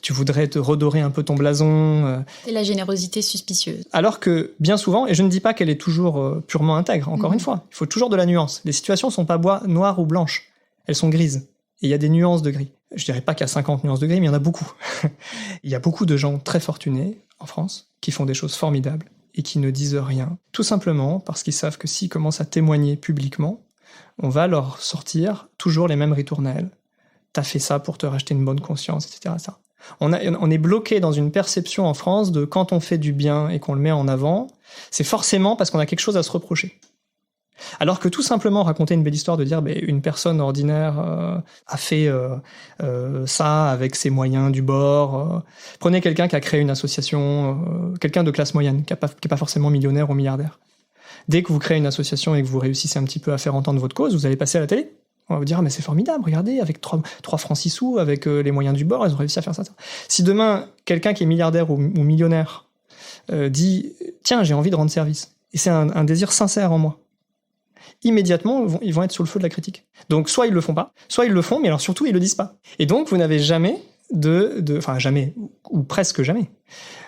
tu voudrais te redorer un peu ton blason. C'est la générosité suspicieuse. Alors que, bien souvent, et je ne dis pas qu'elle est toujours purement intègre, encore une fois, il faut toujours de la nuance. Les situations ne sont pas noires ou blanches, elles sont grises. Et il y a des nuances de gris. Je dirais pas qu'il y a 50 nuances de gris, mais il y en a beaucoup. Il y a beaucoup de gens très fortunés en France qui font des choses formidables et qui ne disent rien, tout simplement parce qu'ils savent que s'ils commencent à témoigner publiquement, on va leur sortir toujours les mêmes ritournelles. T'as fait ça pour te racheter une bonne conscience, etc. Ça. On est bloqué dans une perception en France de quand on fait du bien et qu'on le met en avant, c'est forcément parce qu'on a quelque chose à se reprocher. Alors que tout simplement raconter une belle histoire de dire une personne ordinaire a fait ça avec ses moyens du bord. Prenez quelqu'un qui a créé une association, quelqu'un de classe moyenne, qui est pas forcément millionnaire ou milliardaire. Dès que vous créez une association et que vous réussissez un petit peu à faire entendre votre cause, vous allez passer à la télé. On va vous dire mais c'est formidable, regardez, avec 3 francs 6 sous, avec les moyens du bord, ils ont réussi à faire ça. Si demain, quelqu'un qui est milliardaire ou millionnaire dit « Tiens, j'ai envie de rendre service », et c'est un désir sincère en moi, immédiatement, ils vont être sous le feu de la critique. Donc, soit ils le font pas, soit ils le font, mais alors surtout, ils le disent pas. Et donc, vous n'avez jamais jamais, ou presque jamais,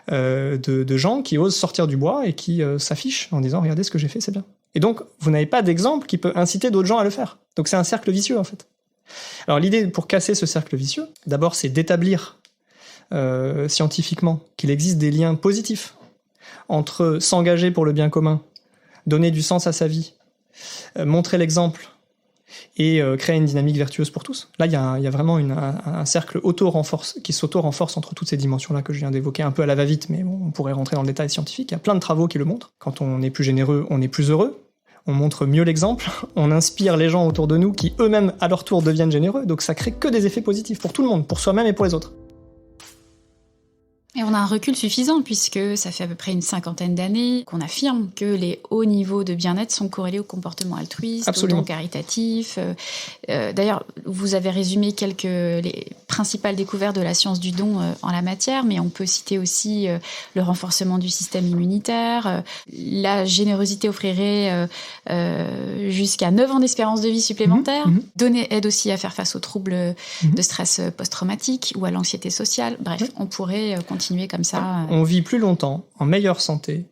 de gens qui osent sortir du bois et qui s'affichent en disant « Regardez ce que j'ai fait, c'est bien ». Et donc, vous n'avez pas d'exemple qui peut inciter d'autres gens à le faire. Donc, c'est un cercle vicieux, en fait. Alors, l'idée pour casser ce cercle vicieux, d'abord, c'est d'établir scientifiquement qu'il existe des liens positifs entre s'engager pour le bien commun, donner du sens à sa vie, montrer l'exemple et créer une dynamique vertueuse pour tous. Là, il y a vraiment un cercle qui s'auto-renforce entre toutes ces dimensions-là que je viens d'évoquer un peu à la va-vite, mais bon, on pourrait rentrer dans le détail scientifique. Il y a plein de travaux qui le montrent. Quand on est plus généreux, on est plus heureux. On montre mieux l'exemple. On inspire les gens autour de nous qui eux-mêmes, à leur tour, deviennent généreux. Donc ça crée que des effets positifs pour tout le monde, pour soi-même et pour les autres. Et on a un recul suffisant puisque ça fait à peu près une 50aine d'années qu'on affirme que les hauts niveaux de bien-être sont corrélés au comportement altruiste, au don caritatif. D'ailleurs, vous avez résumé les principales découvertes de la science du don en la matière, mais on peut citer aussi le renforcement du système immunitaire. La générosité offrirait jusqu'à 9 ans d'espérance de vie supplémentaire. Donner aide aussi à faire face aux troubles de stress post-traumatique ou à l'anxiété sociale. Bref, on pourrait continuer comme ça. On vit plus longtemps, en meilleure santé,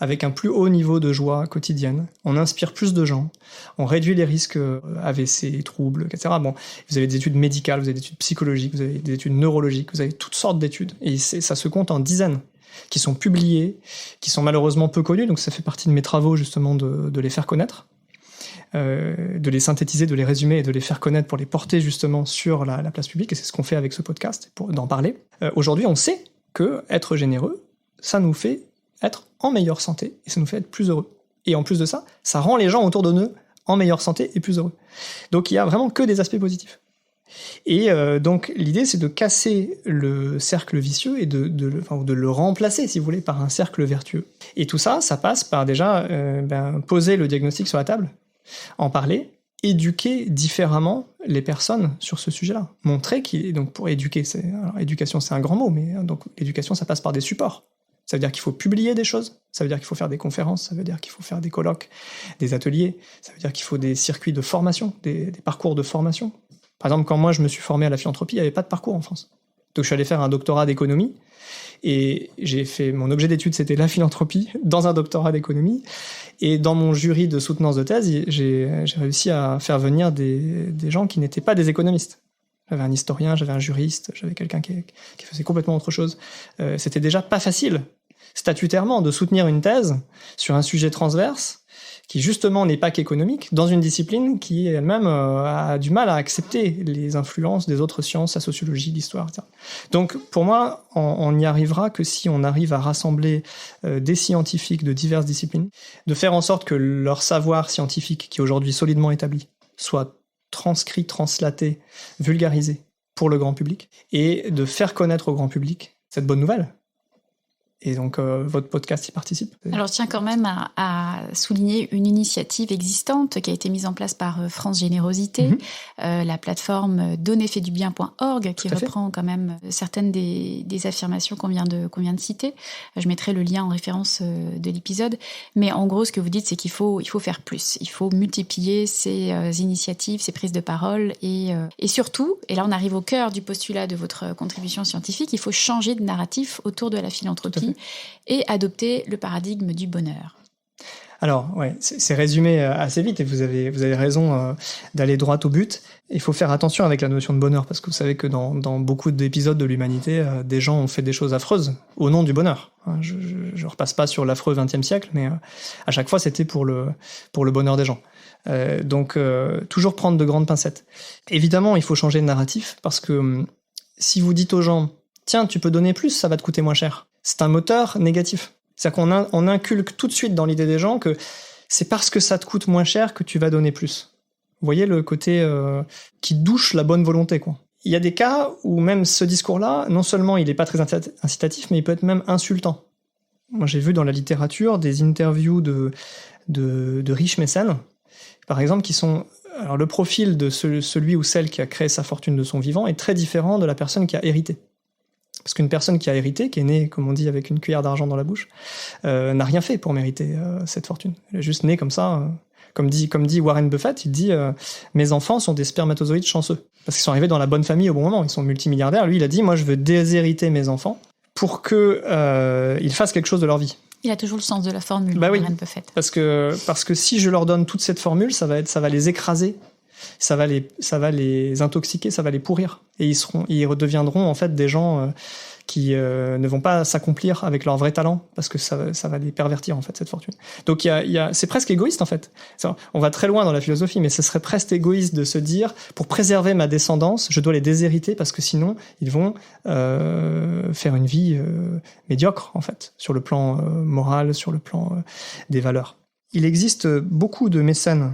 avec un plus haut niveau de joie quotidienne. On inspire plus de gens. On réduit les risques AVC, troubles, etc. Bon, vous avez des études médicales, vous avez des études psychologiques, vous avez des études neurologiques, vous avez toutes sortes d'études. Et ça se compte en dizaines qui sont publiées, qui sont malheureusement peu connues. Donc ça fait partie de mes travaux justement de les faire connaître. De les synthétiser, de les résumer et de les faire connaître pour les porter justement sur la place publique. Et c'est ce qu'on fait avec ce podcast, d'en parler. Aujourd'hui, on sait que être généreux, ça nous fait être en meilleure santé et ça nous fait être plus heureux. Et en plus de ça, ça rend les gens autour de nous en meilleure santé et plus heureux. Donc il y a vraiment que des aspects positifs. Et donc l'idée, c'est de casser le cercle vicieux et de le remplacer, si vous voulez, par un cercle vertueux. Et tout ça, ça passe par déjà poser le diagnostic sur la table, en parler, éduquer différemment les personnes sur ce sujet-là. Montrer donc pour éduquer, alors éducation c'est un grand mot, mais donc l'éducation ça passe par des supports. Ça veut dire qu'il faut publier des choses, ça veut dire qu'il faut faire des conférences, ça veut dire qu'il faut faire des colloques, des ateliers, ça veut dire qu'il faut des circuits de formation, des parcours de formation. Par exemple, quand moi je me suis formé à la philanthropie, il n'y avait pas de parcours en France. Donc je suis allé faire un doctorat d'économie, et mon objet d'étude c'était la philanthropie dans un doctorat d'économie, et dans mon jury de soutenance de thèse, j'ai réussi à faire venir des gens qui n'étaient pas des économistes. J'avais un historien, j'avais un juriste, j'avais quelqu'un qui faisait complètement autre chose. C'était déjà pas facile, statutairement, de soutenir une thèse sur un sujet transverse qui justement n'est pas qu'économique, dans une discipline qui elle-même a du mal à accepter les influences des autres sciences, la sociologie, l'histoire, etc. Donc pour moi, on n'y arrivera que si on arrive à rassembler des scientifiques de diverses disciplines, de faire en sorte que leur savoir scientifique, qui est aujourd'hui solidement établi, soit transcrit, translaté, vulgarisé pour le grand public, et de faire connaître au grand public cette bonne nouvelle. Et donc, votre podcast y participe. Alors, je tiens quand même à souligner une initiative existante qui a été mise en place par France Générosité, la plateforme donnerfaitdubien.org, qui reprend quand même certaines des affirmations qu'on vient de citer. Je mettrai le lien en référence de l'épisode. Mais en gros, ce que vous dites, c'est qu'il faut faire plus. Il faut multiplier ces initiatives, ces prises de parole. Et surtout, et là on arrive au cœur du postulat de votre contribution scientifique, il faut changer de narratif autour de la philanthropie et adopter le paradigme du bonheur. Alors, ouais, c'est résumé assez vite et vous avez raison d'aller droit au but. Il faut faire attention avec la notion de bonheur parce que vous savez que dans beaucoup d'épisodes de l'humanité, des gens ont fait des choses affreuses au nom du bonheur. Je repasse pas sur l'affreux XXe siècle, mais à chaque fois c'était pour le bonheur des gens. Donc, toujours prendre de grandes pincettes. Évidemment, il faut changer de narratif parce que si vous dites aux gens « Tiens, tu peux donner plus, ça va te coûter moins cher », c'est un moteur négatif. C'est-à-dire qu'on inculque tout de suite dans l'idée des gens que c'est parce que ça te coûte moins cher que tu vas donner plus. Vous voyez le côté qui douche la bonne volonté, quoi. Il y a des cas où même ce discours-là, non seulement il n'est pas très incitatif, mais il peut être même insultant. Moi, j'ai vu dans la littérature des interviews de riches mécènes, par exemple, qui sont... Alors, le profil de celui ou celle qui a créé sa fortune de son vivant est très différent de la personne qui a hérité. Parce qu'une personne qui a hérité, qui est née, comme on dit, avec une cuillère d'argent dans la bouche, n'a rien fait pour mériter cette fortune. Elle est juste née comme ça. Comme dit Warren Buffett, il dit « Mes enfants sont des spermatozoïdes chanceux. » Parce qu'ils sont arrivés dans la bonne famille au bon moment. Ils sont multimilliardaires. Lui, il a dit « Moi, je veux déshériter mes enfants pour qu'ils fassent quelque chose de leur vie. » Il a toujours le sens de la formule, Warren Buffett. Parce que si je leur donne toute cette formule, ça va les écraser. Ça va les intoxiquer, ça va les pourrir. Et ils redeviendront en fait des gens qui ne vont pas s'accomplir avec leur vrai talent parce que ça va les pervertir en fait cette fortune. Donc c'est presque égoïste en fait. On va très loin dans la philosophie, mais ce serait presque égoïste de se dire pour préserver ma descendance, je dois les déshériter parce que sinon ils vont faire une vie médiocre en fait sur le plan moral, sur le plan des valeurs. Il existe beaucoup de mécènes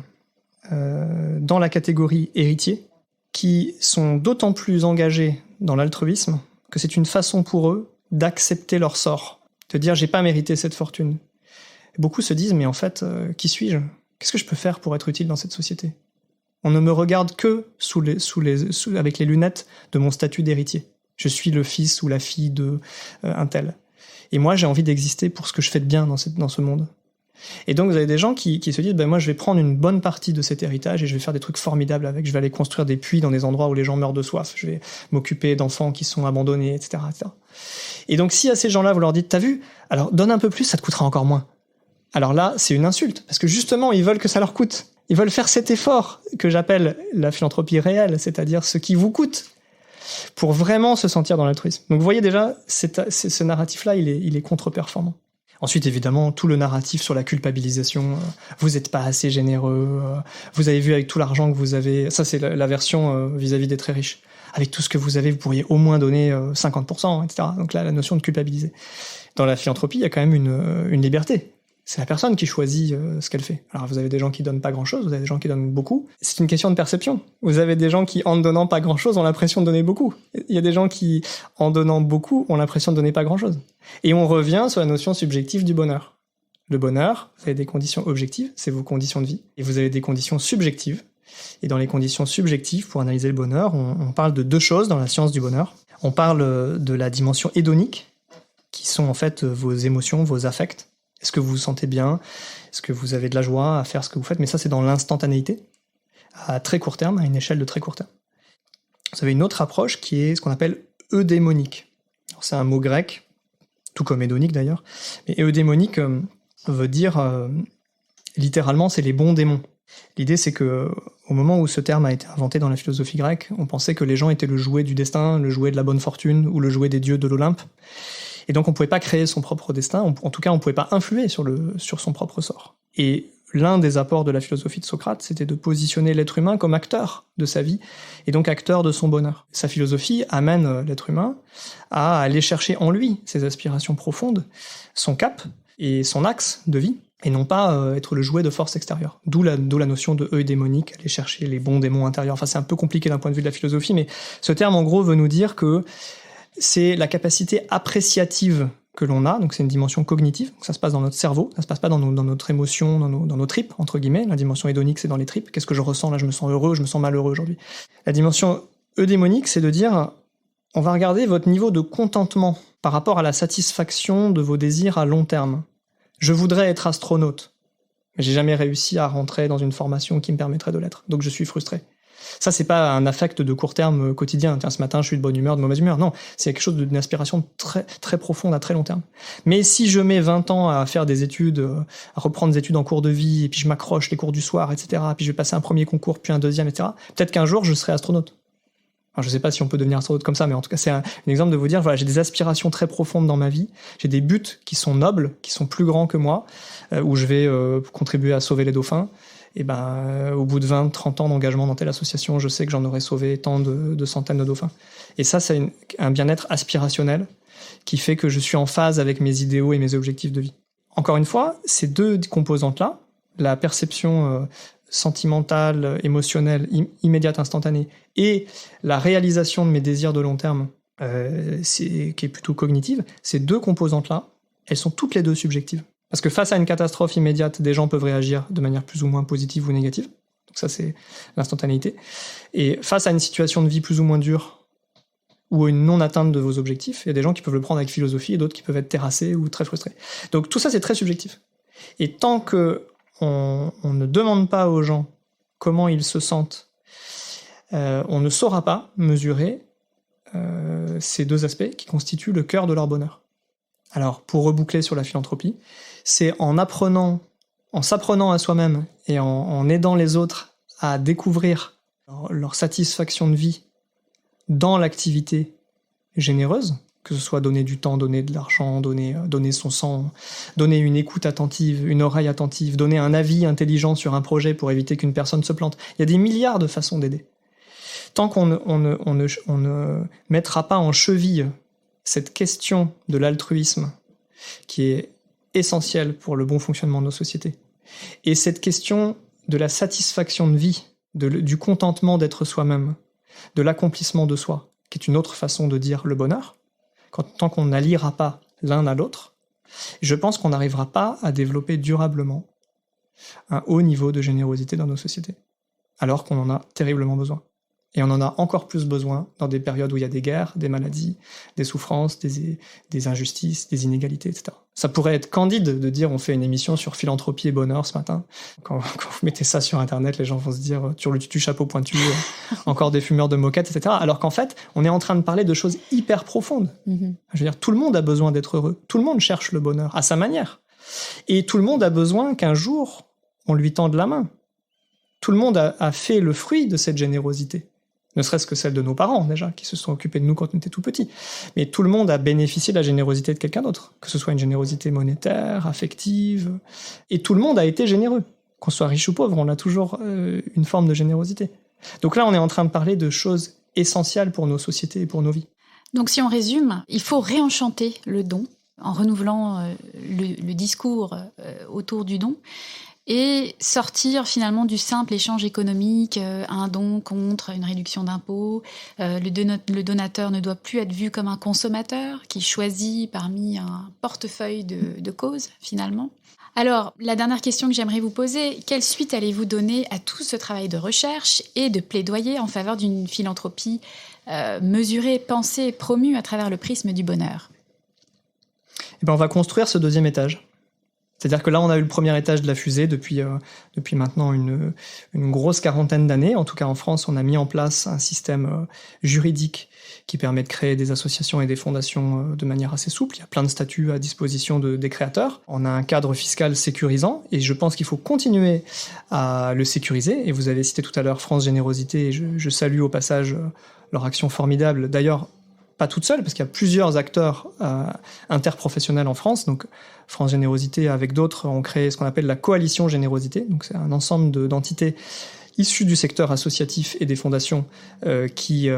dans la catégorie héritier, qui sont d'autant plus engagés dans l'altruisme que c'est une façon pour eux d'accepter leur sort, de dire j'ai pas mérité cette fortune. Et beaucoup se disent mais en fait qui suis-je ? Qu'est-ce que je peux faire pour être utile dans cette société ? On ne me regarde que avec les lunettes de mon statut d'héritier. Je suis le fils ou la fille de un tel. Et moi j'ai envie d'exister pour ce que je fais de bien dans ce monde. Et donc vous avez des gens qui se disent moi je vais prendre une bonne partie de cet héritage et je vais faire des trucs formidables avec, je vais aller construire des puits dans des endroits où les gens meurent de soif, je vais m'occuper d'enfants qui sont abandonnés, etc. Et donc si à ces gens-là vous leur dites t'as vu, alors donne un peu plus, ça te coûtera encore moins. Alors là c'est une insulte, parce que justement ils veulent que ça leur coûte, ils veulent faire cet effort que j'appelle la philanthropie réelle, c'est-à-dire ce qui vous coûte, pour vraiment se sentir dans l'altruisme. Donc vous voyez déjà, ce narratif-là il est contre-performant. Ensuite, évidemment, tout le narratif sur la culpabilisation, vous n'êtes pas assez généreux, vous avez vu avec tout l'argent que vous avez, ça c'est la version vis-à-vis des très riches. Avec tout ce que vous avez, vous pourriez au moins donner 50%, etc. Donc là, la notion de culpabiliser. Dans la philanthropie, il y a quand même une liberté. C'est la personne qui choisit ce qu'elle fait. Alors vous avez des gens qui donnent pas grand-chose, vous avez des gens qui donnent beaucoup. C'est une question de perception. Vous avez des gens qui, en ne donnant pas grand-chose, ont l'impression de donner beaucoup. Il y a des gens qui, en donnant beaucoup, ont l'impression de donner pas grand-chose. Et on revient sur la notion subjective du bonheur. Le bonheur, vous avez des conditions objectives, c'est vos conditions de vie. Et vous avez des conditions subjectives. Et dans les conditions subjectives, pour analyser le bonheur, on parle de deux choses dans la science du bonheur. On parle de la dimension hédonique, qui sont en fait vos émotions, vos affects. Est-ce que vous vous sentez bien ? Est-ce que vous avez de la joie à faire ce que vous faites ? Mais ça, c'est dans l'instantanéité, à très court terme, à une échelle de très court terme. Vous avez une autre approche qui est ce qu'on appelle eudémonique. Alors, c'est un mot grec, tout comme hédonique d'ailleurs. Mais eudémonique veut dire, littéralement, c'est les bons démons. L'idée, c'est que au moment où ce terme a été inventé dans la philosophie grecque, on pensait que les gens étaient le jouet du destin, le jouet de la bonne fortune ou le jouet des dieux de l'Olympe. Et donc, on ne pouvait pas créer son propre destin. En tout cas, on ne pouvait pas influer sur son propre sort. Et l'un des apports de la philosophie de Socrate, c'était de positionner l'être humain comme acteur de sa vie, et donc acteur de son bonheur. Sa philosophie amène l'être humain à aller chercher en lui ses aspirations profondes, son cap et son axe de vie, et non pas être le jouet de forces extérieures. D'où la notion de eudémonique, aller chercher les bons démons intérieurs. Enfin, c'est un peu compliqué d'un point de vue de la philosophie, mais ce terme, en gros, veut nous dire que c'est la capacité appréciative que l'on a, donc c'est une dimension cognitive, donc ça se passe dans notre cerveau, ça se passe pas dans notre émotion, dans nos tripes, entre guillemets. La dimension hédonique, c'est dans les tripes. Qu'est-ce que je ressens là? Je me sens heureux, je me sens malheureux aujourd'hui. La dimension eudémonique, c'est de dire, on va regarder votre niveau de contentement par rapport à la satisfaction de vos désirs à long terme. Je voudrais être astronaute, mais j'ai jamais réussi à rentrer dans une formation qui me permettrait de l'être, donc je suis frustré. Ça, c'est pas un affect de court terme quotidien. Tiens, ce matin, je suis de bonne humeur, de mauvaise humeur. Non, c'est quelque chose d'une aspiration très, très profonde à très long terme. Mais si je mets 20 ans à faire des études, à reprendre des études en cours de vie, et puis je m'accroche les cours du soir, etc., puis je vais passer un premier concours, puis un deuxième, etc., peut-être qu'un jour, je serai astronaute. Alors, je sais pas si on peut devenir astronaute comme ça, mais en tout cas, c'est un exemple de vous dire, voilà, j'ai des aspirations très profondes dans ma vie, j'ai des buts qui sont nobles, qui sont plus grands que moi, où je vais contribuer à sauver les dauphins. Et au bout de 20, 30 ans d'engagement dans telle association, je sais que j'en aurais sauvé tant de centaines de dauphins. Et ça, c'est un bien-être aspirationnel qui fait que je suis en phase avec mes idéaux et mes objectifs de vie. Encore une fois, ces deux composantes-là, la perception sentimentale, émotionnelle, immédiate, instantanée, et la réalisation de mes désirs de long terme, qui est plutôt cognitive, ces deux composantes-là, elles sont toutes les deux subjectives. Parce que face à une catastrophe immédiate, des gens peuvent réagir de manière plus ou moins positive ou négative. Donc ça, c'est l'instantanéité. Et face à une situation de vie plus ou moins dure, ou une non-atteinte de vos objectifs, il y a des gens qui peuvent le prendre avec philosophie et d'autres qui peuvent être terrassés ou très frustrés. Donc tout ça, c'est très subjectif. Et tant que on ne demande pas aux gens comment ils se sentent, on ne saura pas mesurer ces deux aspects qui constituent le cœur de leur bonheur. Alors, pour reboucler sur la philanthropie, c'est en s'apprenant à soi-même et en aidant les autres à découvrir leur satisfaction de vie dans l'activité généreuse, que ce soit donner du temps, donner de l'argent, donner son sang, donner une écoute attentive, une oreille attentive, donner un avis intelligent sur un projet pour éviter qu'une personne se plante. Il y a des milliards de façons d'aider. Tant qu'on ne mettra pas en cheville cette question de l'altruisme qui est essentielle pour le bon fonctionnement de nos sociétés, et cette question de la satisfaction de vie, du contentement d'être soi-même, de l'accomplissement de soi, qui est une autre façon de dire le bonheur, tant qu'on n'alliera pas l'un à l'autre, je pense qu'on n'arrivera pas à développer durablement un haut niveau de générosité dans nos sociétés, alors qu'on en a terriblement besoin. Et on en a encore plus besoin dans des périodes où il y a des guerres, des maladies, des souffrances, des injustices, des inégalités, etc. Ça pourrait être candide de dire on fait une émission sur philanthropie et bonheur ce matin. Quand vous mettez ça sur Internet, les gens vont se dire sur le tutu chapeau pointu, encore des fumeurs de moquettes, etc. Alors qu'en fait, on est en train de parler de choses hyper profondes. Mm-hmm. Je veux dire, tout le monde a besoin d'être heureux. Tout le monde cherche le bonheur à sa manière. Et tout le monde a besoin qu'un jour, on lui tende la main. Tout le monde a fait le fruit de cette générosité. Ne serait-ce que celle de nos parents, déjà, qui se sont occupés de nous quand on était tout petits. Mais tout le monde a bénéficié de la générosité de quelqu'un d'autre, que ce soit une générosité monétaire, affective, et tout le monde a été généreux. Qu'on soit riche ou pauvre, on a toujours une forme de générosité. Donc là, on est en train de parler de choses essentielles pour nos sociétés et pour nos vies. Donc si on résume, il faut réenchanter le don, en renouvelant le discours autour du don, et sortir finalement du simple échange économique, un don contre une réduction d'impôts. Le donateur ne doit plus être vu comme un consommateur qui choisit parmi un portefeuille de causes finalement. Alors, la dernière question que j'aimerais vous poser, quelle suite allez-vous donner à tout ce travail de recherche et de plaidoyer en faveur d'une philanthropie mesurée, pensée, promue à travers le prisme du bonheur? On va construire ce deuxième étage. C'est-à-dire que là, on a eu le premier étage de la fusée depuis maintenant une grosse quarantaine d'années. En tout cas, en France, on a mis en place un système juridique qui permet de créer des associations et des fondations de manière assez souple. Il y a plein de statuts à disposition des créateurs. On a un cadre fiscal sécurisant et je pense qu'il faut continuer à le sécuriser. Et vous avez cité tout à l'heure France Générosité et je salue au passage leur action formidable. D'ailleurs, pas toute seule, parce qu'il y a plusieurs acteurs interprofessionnels en France. Donc, France Générosité, avec d'autres, ont créé ce qu'on appelle la coalition Générosité. Donc, c'est un ensemble d'entités issues du secteur associatif et des fondations qui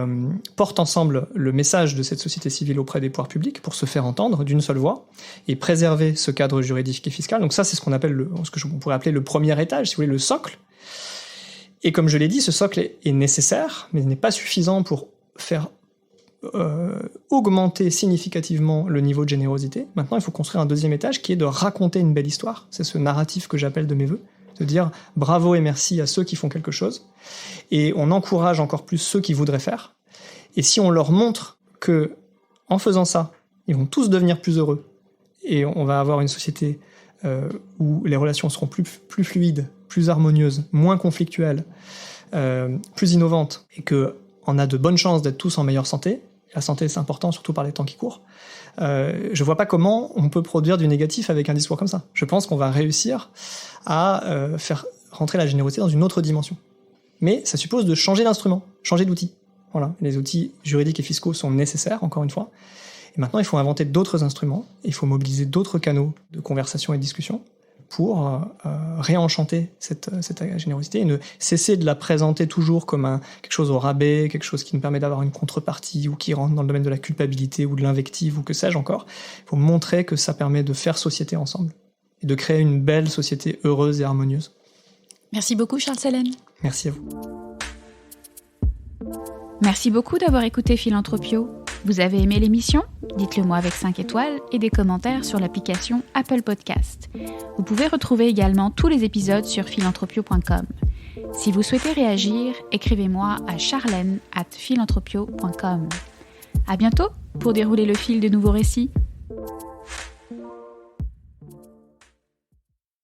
portent ensemble le message de cette société civile auprès des pouvoirs publics pour se faire entendre d'une seule voix et préserver ce cadre juridique et fiscal. Donc ça, c'est ce qu'on appelle ce que on pourrait appeler le premier étage, si vous voulez, le socle. Et comme je l'ai dit, ce socle est nécessaire, mais n'est pas suffisant pour faire augmenter significativement le niveau de générosité. Maintenant, il faut construire un deuxième étage qui est de raconter une belle histoire. C'est ce narratif que j'appelle de mes vœux. De dire bravo et merci à ceux qui font quelque chose. Et on encourage encore plus ceux qui voudraient faire. Et si on leur montre que, en faisant ça, ils vont tous devenir plus heureux, et on va avoir une société où les relations seront plus fluides, plus harmonieuses, moins conflictuelles, plus innovantes, et qu'on a de bonnes chances d'être tous en meilleure santé. La santé, c'est important, surtout par les temps qui courent. Je vois pas comment on peut produire du négatif avec un discours comme ça. Je pense qu'on va réussir à faire rentrer la générosité dans une autre dimension. Mais ça suppose de changer d'instrument, changer d'outil. Voilà. Les outils juridiques et fiscaux sont nécessaires, encore une fois. Et maintenant, il faut inventer d'autres instruments, il faut mobiliser d'autres canaux de conversation et de discussion pour réenchanter cette générosité et ne cesser de la présenter toujours comme quelque chose au rabais, quelque chose qui nous permet d'avoir une contrepartie ou qui rentre dans le domaine de la culpabilité ou de l'invective ou que sais-je encore. Il faut montrer que ça permet de faire société ensemble et de créer une belle société heureuse et harmonieuse. Merci beaucoup Charles Selen. Merci à vous. Merci beaucoup d'avoir écouté Philanthropio. Vous avez aimé l'émission ? Dites-le moi avec 5 étoiles et des commentaires sur l'application Apple Podcast. Vous pouvez retrouver également tous les épisodes sur philanthropio.com. Si vous souhaitez réagir, écrivez-moi à charlène@philanthropio.com. À bientôt pour dérouler le fil de nouveaux récits.